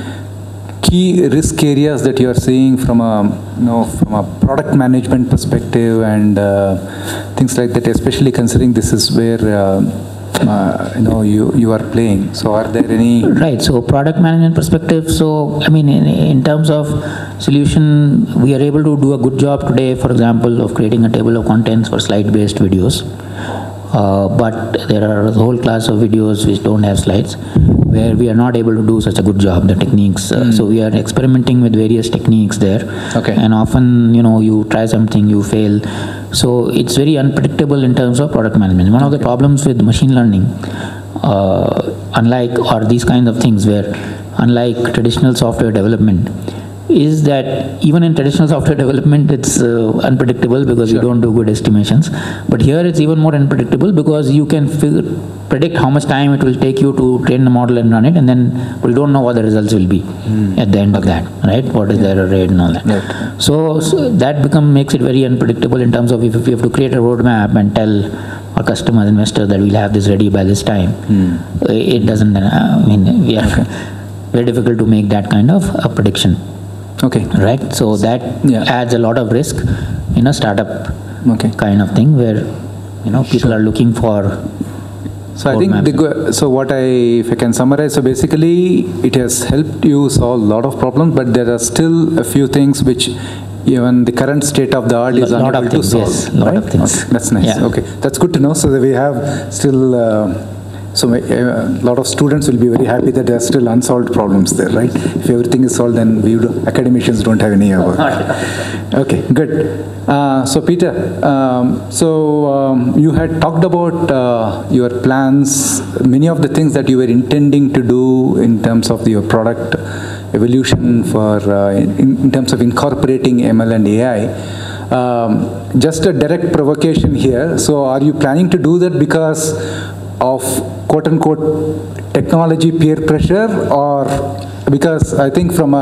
key risk areas that you are seeing from a product management perspective and things like that, especially considering this is where you are playing? So are there any... Right, so product management perspective, so in terms of solution, we are able to do a good job today, for example, of creating a table of contents for slide-based videos. But there are a whole class of videos which don't have slides, where we are not able to do such a good job, the techniques. So we are experimenting with various techniques there. Okay. And often, you try something, you fail. So it's very unpredictable in terms of product management. One of the problems with machine learning, these kinds of things where, unlike traditional software development, is that even in traditional software development, it's unpredictable because you don't do good estimations. But here it's even more unpredictable because you can predict how much time it will take you to train the model and run it, and then we don't know what the results will be at the end of that, right? What is the error rate and all that. Right. So that makes it very unpredictable in terms of if we have to create a roadmap and tell our customers, investors that we'll have this ready by this time. It doesn't, we are very difficult to make that kind of a prediction. Okay. Right. So that adds a lot of risk in a startup kind of thing where people are looking for. So I think if I can summarize, so basically it has helped you solve a lot of problems, but there are still a few things which even the current state of the art is unable to solve. Yes, lot of things. Okay, that's nice. Yeah. Okay, that's good to know. So that we have still. So a lot of students will be very happy that there are still unsolved problems there, right? If everything is solved, then academicians don't have any work. Okay, good. So Peter, you had talked about your plans, many of the things that you were intending to do in terms of your product evolution for in terms of incorporating ML and AI. Just a direct provocation here. So are you planning to do that because of quote-unquote technology peer pressure, or because I think from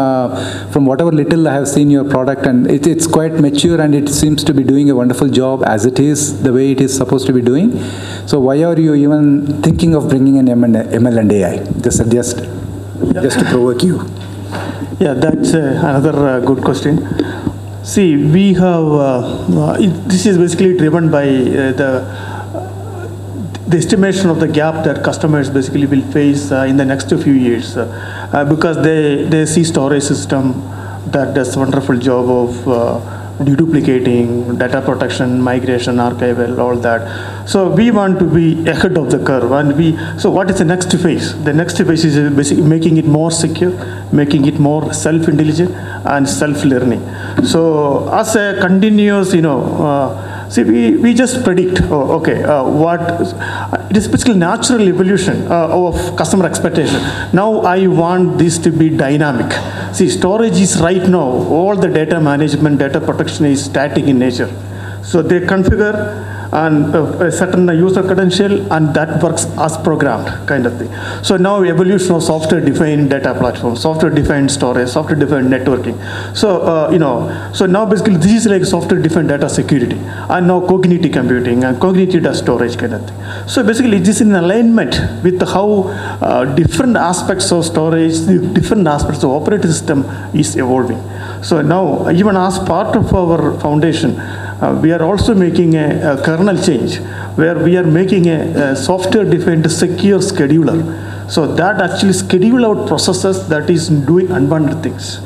whatever little I have seen your product, and it's quite mature and it seems to be doing a wonderful job as it is, the way it is supposed to be doing. So why are you even thinking of bringing in ML and AI? Just to provoke you. Yeah, that's another good question. See, we have, this is basically driven by the estimation of the gap that customers basically will face in the next few years because they see storage system that does wonderful job of deduplicating, data protection, migration, archival, all that. So we want to be ahead of the curve. And so what is the next phase? The next phase is basically making it more secure, making it more self-intelligent and self-learning. So as a continuous, see, we just predict, it is basically natural evolution of customer expectation. Now I want this to be dynamic. See, storage is right now, all the data management, data protection is static in nature. So they configure and a certain user credential and that works as programmed kind of thing. So now evolution of software-defined data platform, software-defined storage, software-defined networking. So, so now basically this is like software-defined data security and now cognitive computing and cognitive data storage kind of thing. So basically this is in alignment with how different aspects of storage, different aspects of operating system is evolving. So now even as part of our foundation, we are also making a kernel change where we are making a software-defined secure scheduler. So that actually schedule out processes that is doing unwanted things.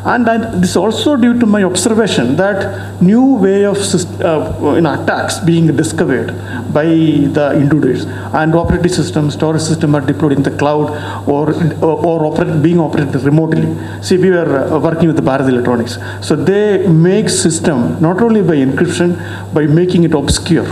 And this is also due to my observation that new way of attacks being discovered by the intruders and operating system, storage system are deployed in the cloud or being operated remotely. See, we were working with the Bharat Electronics. So they make system not only by encryption, by making it obscure.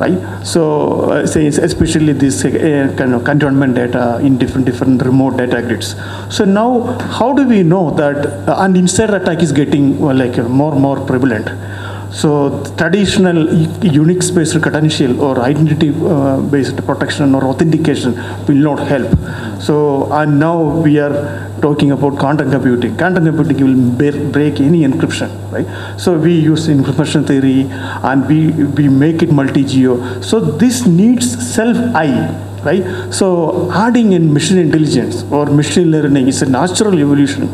Right? So especially this kind of cantonment data in different remote data grids. So now how do we know that an insider attack is getting more prevalent? So traditional Unix-based credential or identity-based protection or authentication will not help. So and now we are talking about quantum computing. Quantum computing will break any encryption, right? So we use information theory and we make it multi-geo. So this needs self-I, right? So adding in machine intelligence or machine learning is a natural evolution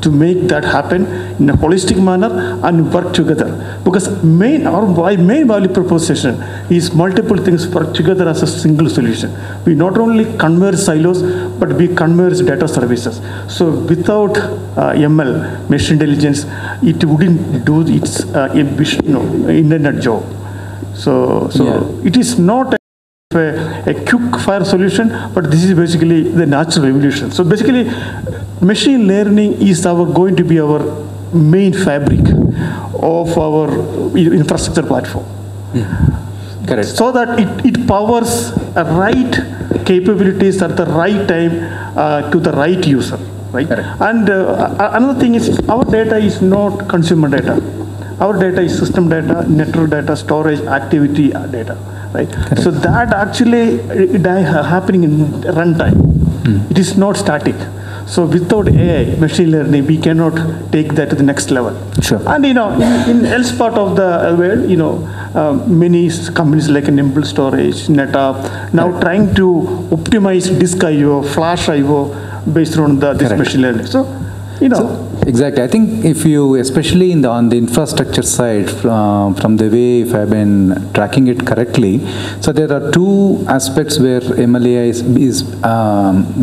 to make that happen in a holistic manner and work together. Because our main value proposition is multiple things work together as a single solution. We not only converge silos, but we converge data services. So without ML, machine intelligence, it wouldn't do its internet job. So it is not a quick fire solution, but this is basically the natural evolution. So basically, machine learning is going to be our main fabric of our infrastructure platform. Correct. So that it powers right capabilities at the right time to the right user. Right? Correct. And another thing is our data is not consumer data. Our data is system data, network data, storage, activity data. Right? So that actually happening in runtime. It is not static. So without AI, machine learning, we cannot take that to the next level. Sure. And in else part of the world, many companies like Nimble Storage, NetApp, now trying to optimize disk I/O, flash I/O based on this machine learning. So, exactly. I think if you, especially on the infrastructure side, from the way if I've been tracking it correctly, so there are two aspects where MLAI is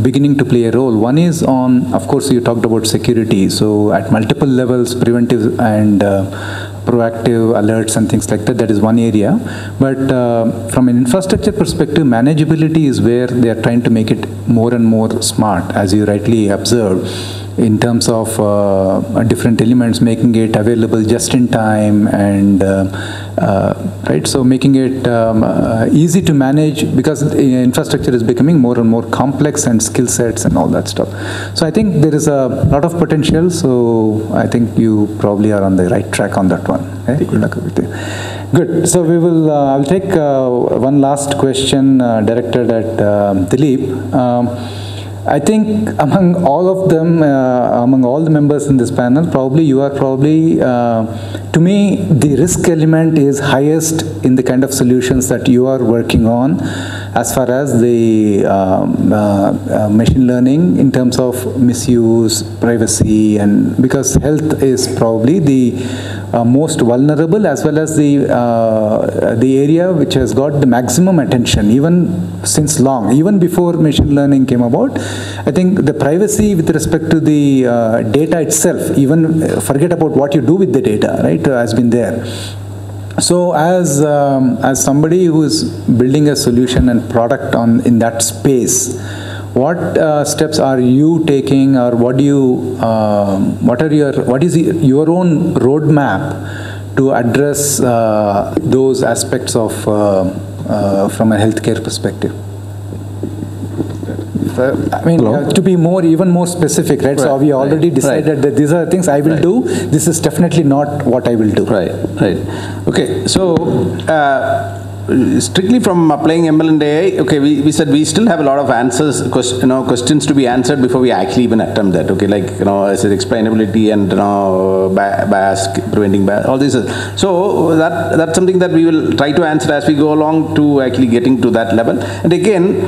beginning to play a role. One is on, of course, you talked about security. So at multiple levels, preventive and proactive alerts and things like that, that is one area. But from an infrastructure perspective, manageability is where they are trying to make it more and more smart, as you rightly observed, in terms of different elements, making it available just in time and right, so making it easy to manage, because infrastructure is becoming more and more complex and skill sets and all that stuff. So I think there is a lot of potential. So I think you probably are on the right track on that one. Okay? Good luck with you. Good. So we will. I'll take one last question directed at Dileep. I think among all of them, among all the members in this panel, probably you are to me, the risk element is highest in the kind of solutions that you are working on. as far as the machine learning in terms of misuse, privacy, and because health is probably the most vulnerable as well as the area which has got the maximum attention even since long, even before machine learning came about. I think the privacy with respect to the data itself, even forget about what you do with the data, right, has been there. So as somebody who is building a solution and product in that space, what steps are you taking, or what is your own roadmap to address those aspects of from a healthcare perspective? I mean, to be even more specific, right? So we already decided that these are things I will do. This is definitely not what I will do. Right. Okay. So strictly from applying ML and AI, okay, we said we still have a lot of answers, questions to be answered before we actually even attempt that. Okay, like I said, explainability and bias, preventing bias, all these. So that's something that we will try to answer as we go along to actually getting to that level. And again.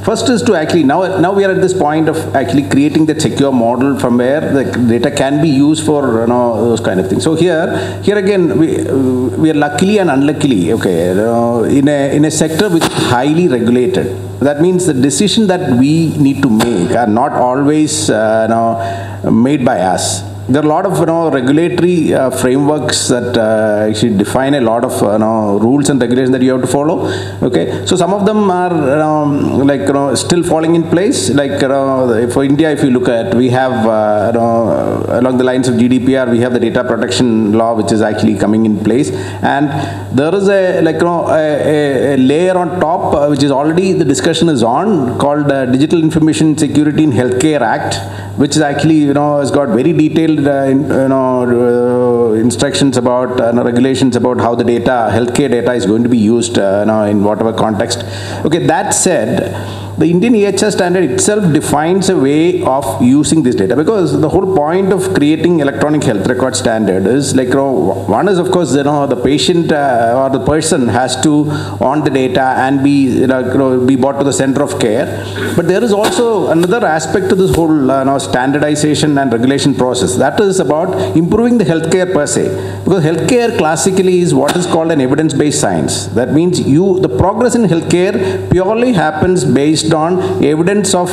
First is to actually, now we are at this point of actually creating that secure model from where the data can be used for those kind of things. So here again, we are luckily and unluckily, okay, in a sector which is highly regulated. That means the decision that we need to make are not always made by us. There are a lot of regulatory frameworks that actually define a lot of rules and regulations that you have to follow. Okay, so some of them are still falling in place. Like for India, if you look at, we have along the lines of GDPR, we have the data protection law which is actually coming in place, and there is a layer on top which is already the discussion is on, called Digital Information Security in Healthcare Act, which is actually has got very detailed instructions about regulations about how the healthcare data is going to be used in whatever context. Okay, that said, the Indian EHR standard itself defines a way of using this data, because the whole point of creating electronic health record standard is one is of course the patient or the person has to own the data and be brought to the center of care. But there is also another aspect to this whole standardization and regulation process. That is about improving the healthcare per se, because healthcare classically is what is called an evidence-based science. That means the progress in healthcare purely happens based on evidence of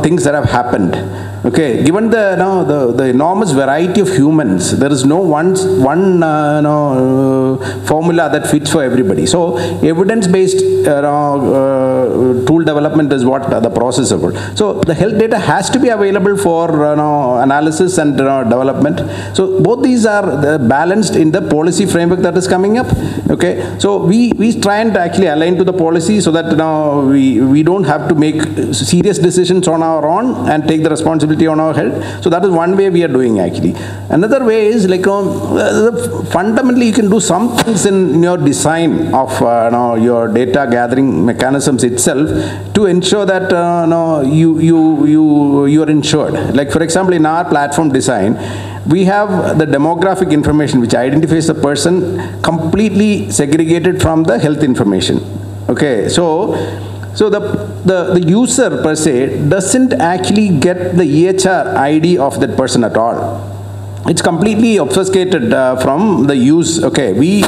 things that have happened. Okay, given the enormous variety of humans, there is no one formula that fits for everybody. So evidence-based tool development is what the process is about. So the health data has to be available for analysis and development. So both these are balanced in the policy framework that is coming up. Okay, so we try and actually align to the policy so that we don't have to make serious decisions on our own and take the responsibility on our head. So that is one way we are doing actually. Another way is fundamentally you can do some things in your design of your data gathering mechanisms itself to ensure that you are insured. Like for example, in our platform design, we have the demographic information which identifies the person completely segregated from the health information. Okay, so the user per se doesn't actually get the EHR ID of that person at all. It's completely obfuscated from the use. Okay, we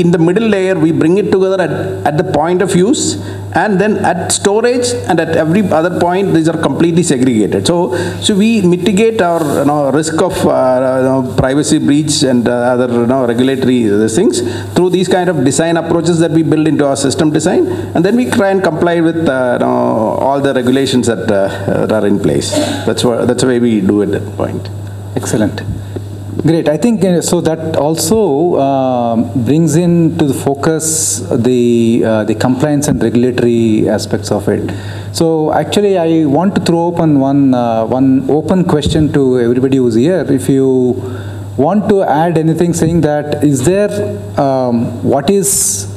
in the middle layer, we bring it together at the point of use, and then at storage and at every other point, these are completely segregated. So we mitigate our risk of privacy breach and other regulatory things through these kind of design approaches that we build into our system design, and then we try and comply with all the regulations that are in place. That's the way we do it at that point. Excellent. Great. I think so that also brings into the focus the compliance and regulatory aspects of it. So actually I want to throw open one open question to everybody who's here. If you want to add anything, saying that is there what is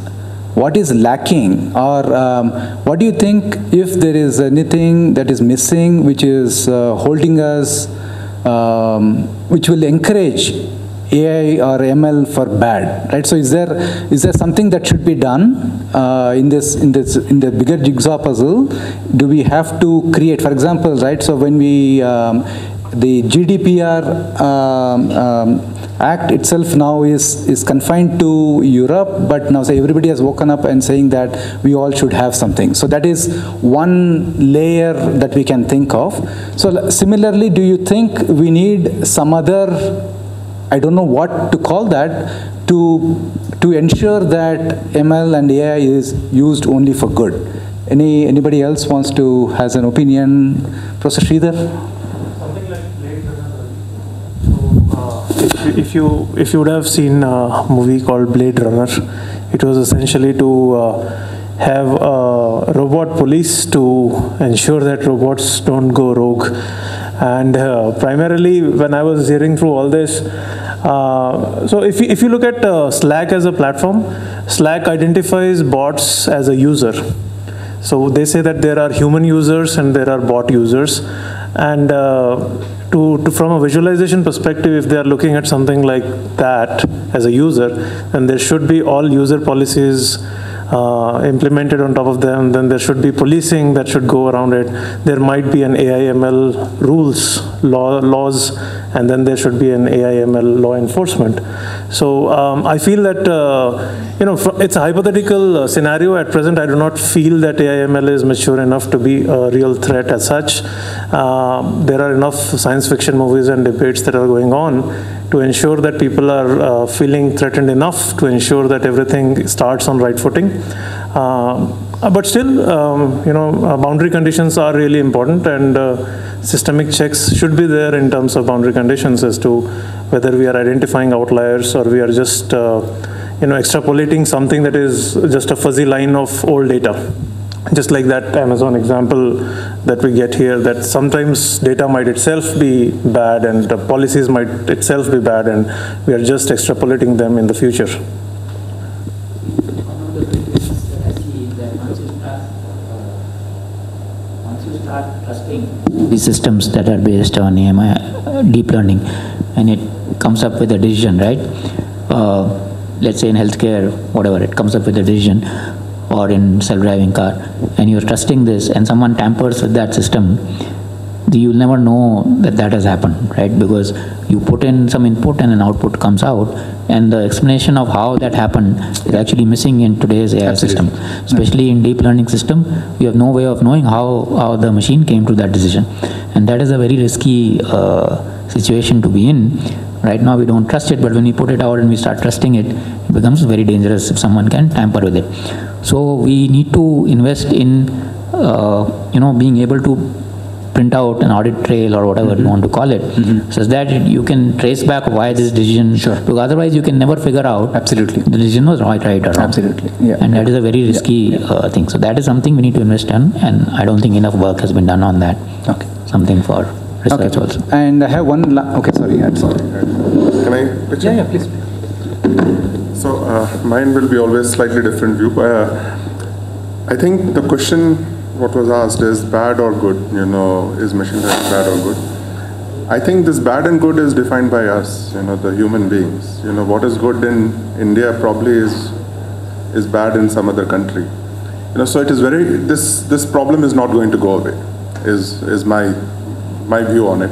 lacking, or what do you think, if there is anything that is missing which is holding us, which will encourage AI or ML for bad, right? So is there something that should be done in the bigger jigsaw puzzle? Do we have to create, for example, right? So when we the GDPR Act itself now is confined to Europe, but now say everybody has woken up and saying that we all should have something. So that is one layer that we can think of. So similarly, do you think we need some other, I don't know what to call that, to ensure that ML and AI is used only for good? Anybody else wants to, has an opinion? Professor Sridhar? If you would have seen a movie called Blade Runner, it was essentially to have a robot police to ensure that robots don't go rogue. And primarily, when I was hearing through all this, so if you look at Slack as a platform, Slack identifies bots as a user. So they say that there are human users and there are bot users. And from a visualization perspective, if they are looking at something like that as a user, then there should be all user policies implemented on top of them. Then there should be policing that should go around it. There might be an AI/ML rules, laws, and then there should be an AI/ML law enforcement. So I feel that it's a hypothetical scenario. At present, I do not feel that AI/ML is mature enough to be a real threat as such. There are enough science fiction movies and debates that are going on to ensure that people are feeling threatened enough to ensure that everything starts on right footing. But still, boundary conditions are really important, and systemic checks should be there in terms of boundary conditions as to whether we are identifying outliers or we are just extrapolating something that is just a fuzzy line of old data. Just like that Amazon example that we get here, that sometimes data might itself be bad and the policies might itself be bad, and we are just extrapolating them in the future. Once you start trusting these systems that are based on deep learning, and it comes up with a decision, right? Let's say in healthcare, whatever, it comes up with a decision, or in self-driving car, and you're trusting this, and someone tampers with that system, you'll never know that that has happened, right? Because you put in some input and an output comes out, and the explanation of how that happened is actually missing in today's AI system. Especially in deep learning system, you have no way of knowing how the machine came to that decision. And that is a very risky situation to be in. Right now we don't trust it, but when we put it out and we start trusting it, it becomes very dangerous if someone can tamper with it. So we need to invest in, being able to print out an audit trail or whatever you want to call it, so that you can trace back why this decision, because otherwise you can never figure out the decision was right or wrong. And that is a very risky thing. So that is something we need to invest in, and I don't think enough work has been done on that. Something for research also. And I have one, sorry, I'm sorry. Can I pitch in? Yeah, please. So mine will be always slightly different view. I think the question what was asked is bad or good, is machine learning bad or good? I think this bad and good is defined by us, the human beings. What is good in India probably is bad in some other country. So it is this problem is not going to go away, is my view on it.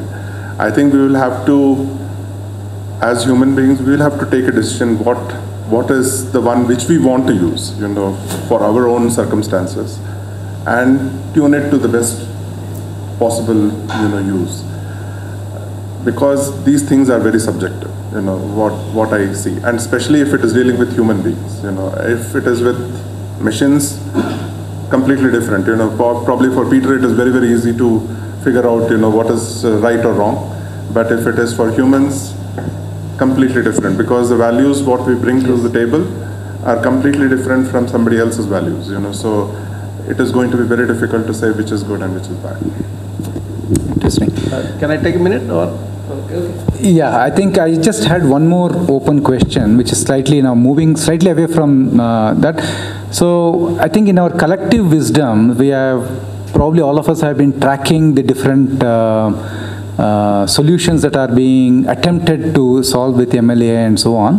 I think we will have to, as human beings, we will have to take a decision what is the one which we want to use, for our own circumstances, and tune it to the best possible, use. Because these things are very subjective, what I see, and especially if it is dealing with human beings, if it is with machines, completely different, probably for Peter it is very, very easy to figure out, what is right or wrong, but if it is for humans, completely different, because the values what we bring to the table are completely different from somebody else's values, so it is going to be very difficult to say which is good and which is bad. Interesting. Can I take a minute or? Yeah, I think I just had one more open question, which is slightly now moving slightly away from that. So I think in our collective wisdom, we have, probably all of us have been tracking the different solutions that are being attempted to solve with MLAI and so on.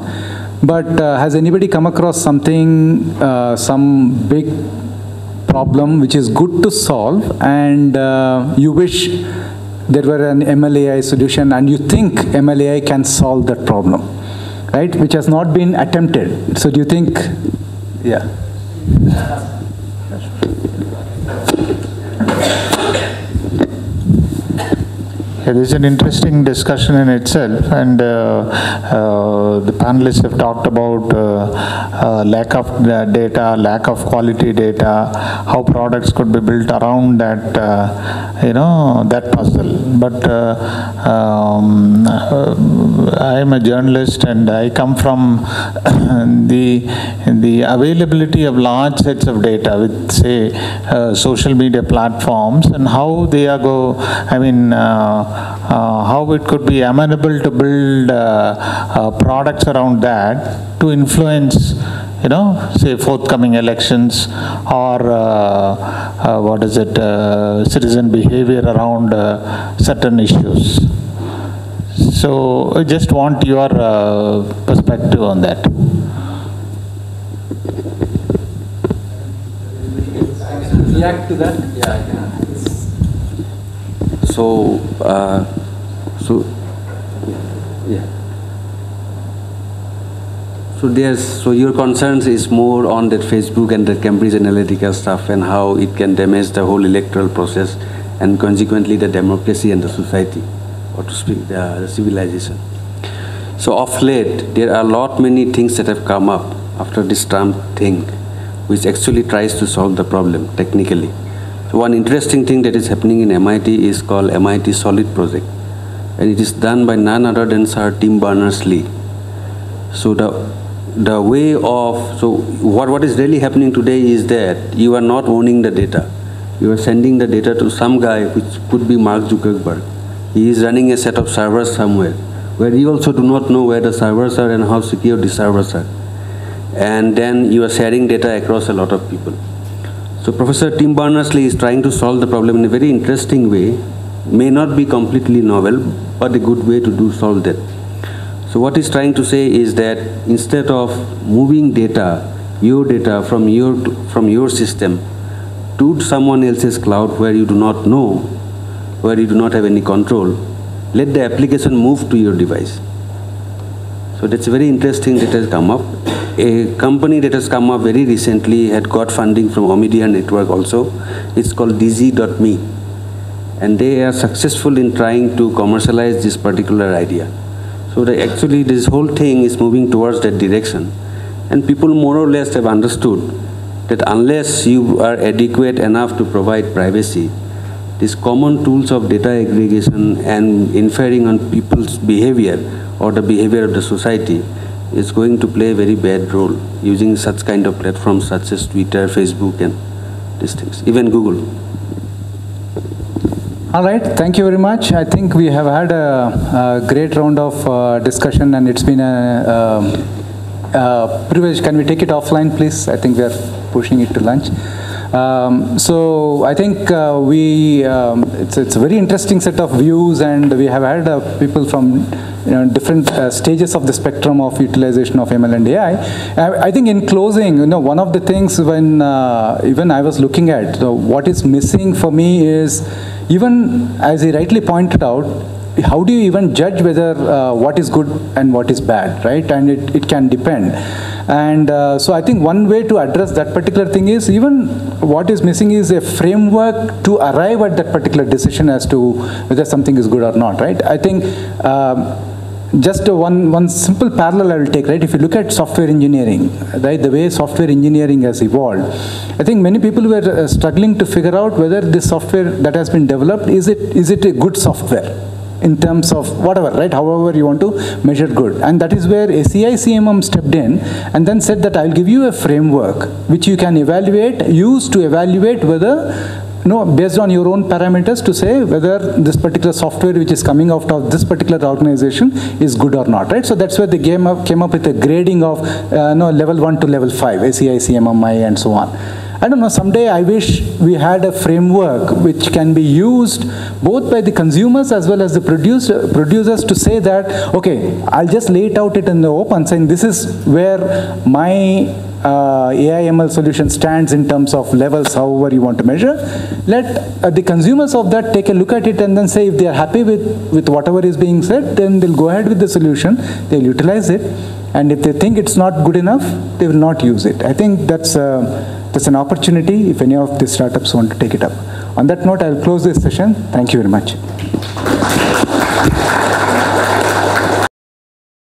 But has anybody come across something, some big problem which is good to solve, and you wish there were an MLAI solution and you think MLAI can solve that problem, right? Which has not been attempted. So do you think, yeah. This is an interesting discussion in itself, and the panelists have talked about lack of data, lack of quality data, how products could be built around that, that puzzle. But I am a journalist, and I come from the availability of large sets of data with, say, social media platforms, and how they are how it could be amenable to build products around that to influence, say, forthcoming elections, or citizen behavior around certain issues. So I just want your perspective on that. React to that? Yeah, I can. So your concerns is more on that Facebook and the Cambridge Analytica stuff, and how it can damage the whole electoral process and consequently the democracy and the society, or to speak, the civilization. So of late, there are many things that have come up after this Trump thing, which actually tries to solve the problem technically. So one interesting thing that is happening in MIT is called MIT Solid project, and it is done by none other than Sir Tim Berners-Lee. So the way of, so what is really happening today is that you are not owning the data. You are sending the data to some guy, which could be Mark Zuckerberg. He is running a set of servers somewhere, where you also do not know where the servers are and how secure the servers are. And then you are sharing data across a lot of people. So Professor Tim Berners-Lee is trying to solve the problem in a very interesting way. May not be completely novel, but a good way to solve that. So what he's trying to say is that instead of moving data, your data from your system to someone else's cloud where you do not know, where you do not have any control, let the application move to your device. So that's very interesting that has come up. A company that has come up very recently had got funding from Omidyar Network also. It's called DZ.me. And they are successful in trying to commercialize this particular idea. So actually this whole thing is moving towards that direction. And people more or less have understood that unless you are adequate enough to provide privacy, these common tools of data aggregation and inferring on people's behavior or the behavior of the society is going to play a very bad role using such kind of platforms such as Twitter, Facebook, and these things, even Google. All right, thank you very much. I think we have had a great round of discussion, and it's been a privilege. Can we take it offline, please? I think we are pushing it to lunch. So I think it's a very interesting set of views, and we have had people from different stages of the spectrum of utilization of ML and AI. I think in closing, one of the things when even I was looking at, what is missing for me is, even as he rightly pointed out, how do you even judge whether what is good and what is bad, right? And it can depend. And so I think one way to address that particular thing is, even what is missing is a framework to arrive at that particular decision as to whether something is good or not, right? I think just one simple parallel I will take, right? If you look at software engineering, right, the way software engineering has evolved, I think many people were struggling to figure out whether this software that has been developed, is it a good software in terms of whatever, right, however you want to measure good. And that is where ACI CMM stepped in and then said that I'll give you a framework which you can use to evaluate whether based on your own parameters to say whether this particular software which is coming out of this particular organization is good or not, right? So that's where they came up with a grading of level 1 to level 5, ACI, CMMI, and so on. I don't know, someday I wish we had a framework which can be used both by the consumers as well as the producers to say that, okay, I'll just lay it out in the open, saying this is where my AI/ML solution stands in terms of levels, however you want to measure. Let the consumers of that take a look at it and then say if they are happy with whatever is being said, then they'll go ahead with the solution, they'll utilize it, and if they think it's not good enough, they will not use it. I think that's an opportunity if any of the startups want to take it up. On that note, I'll close this session. Thank you very much.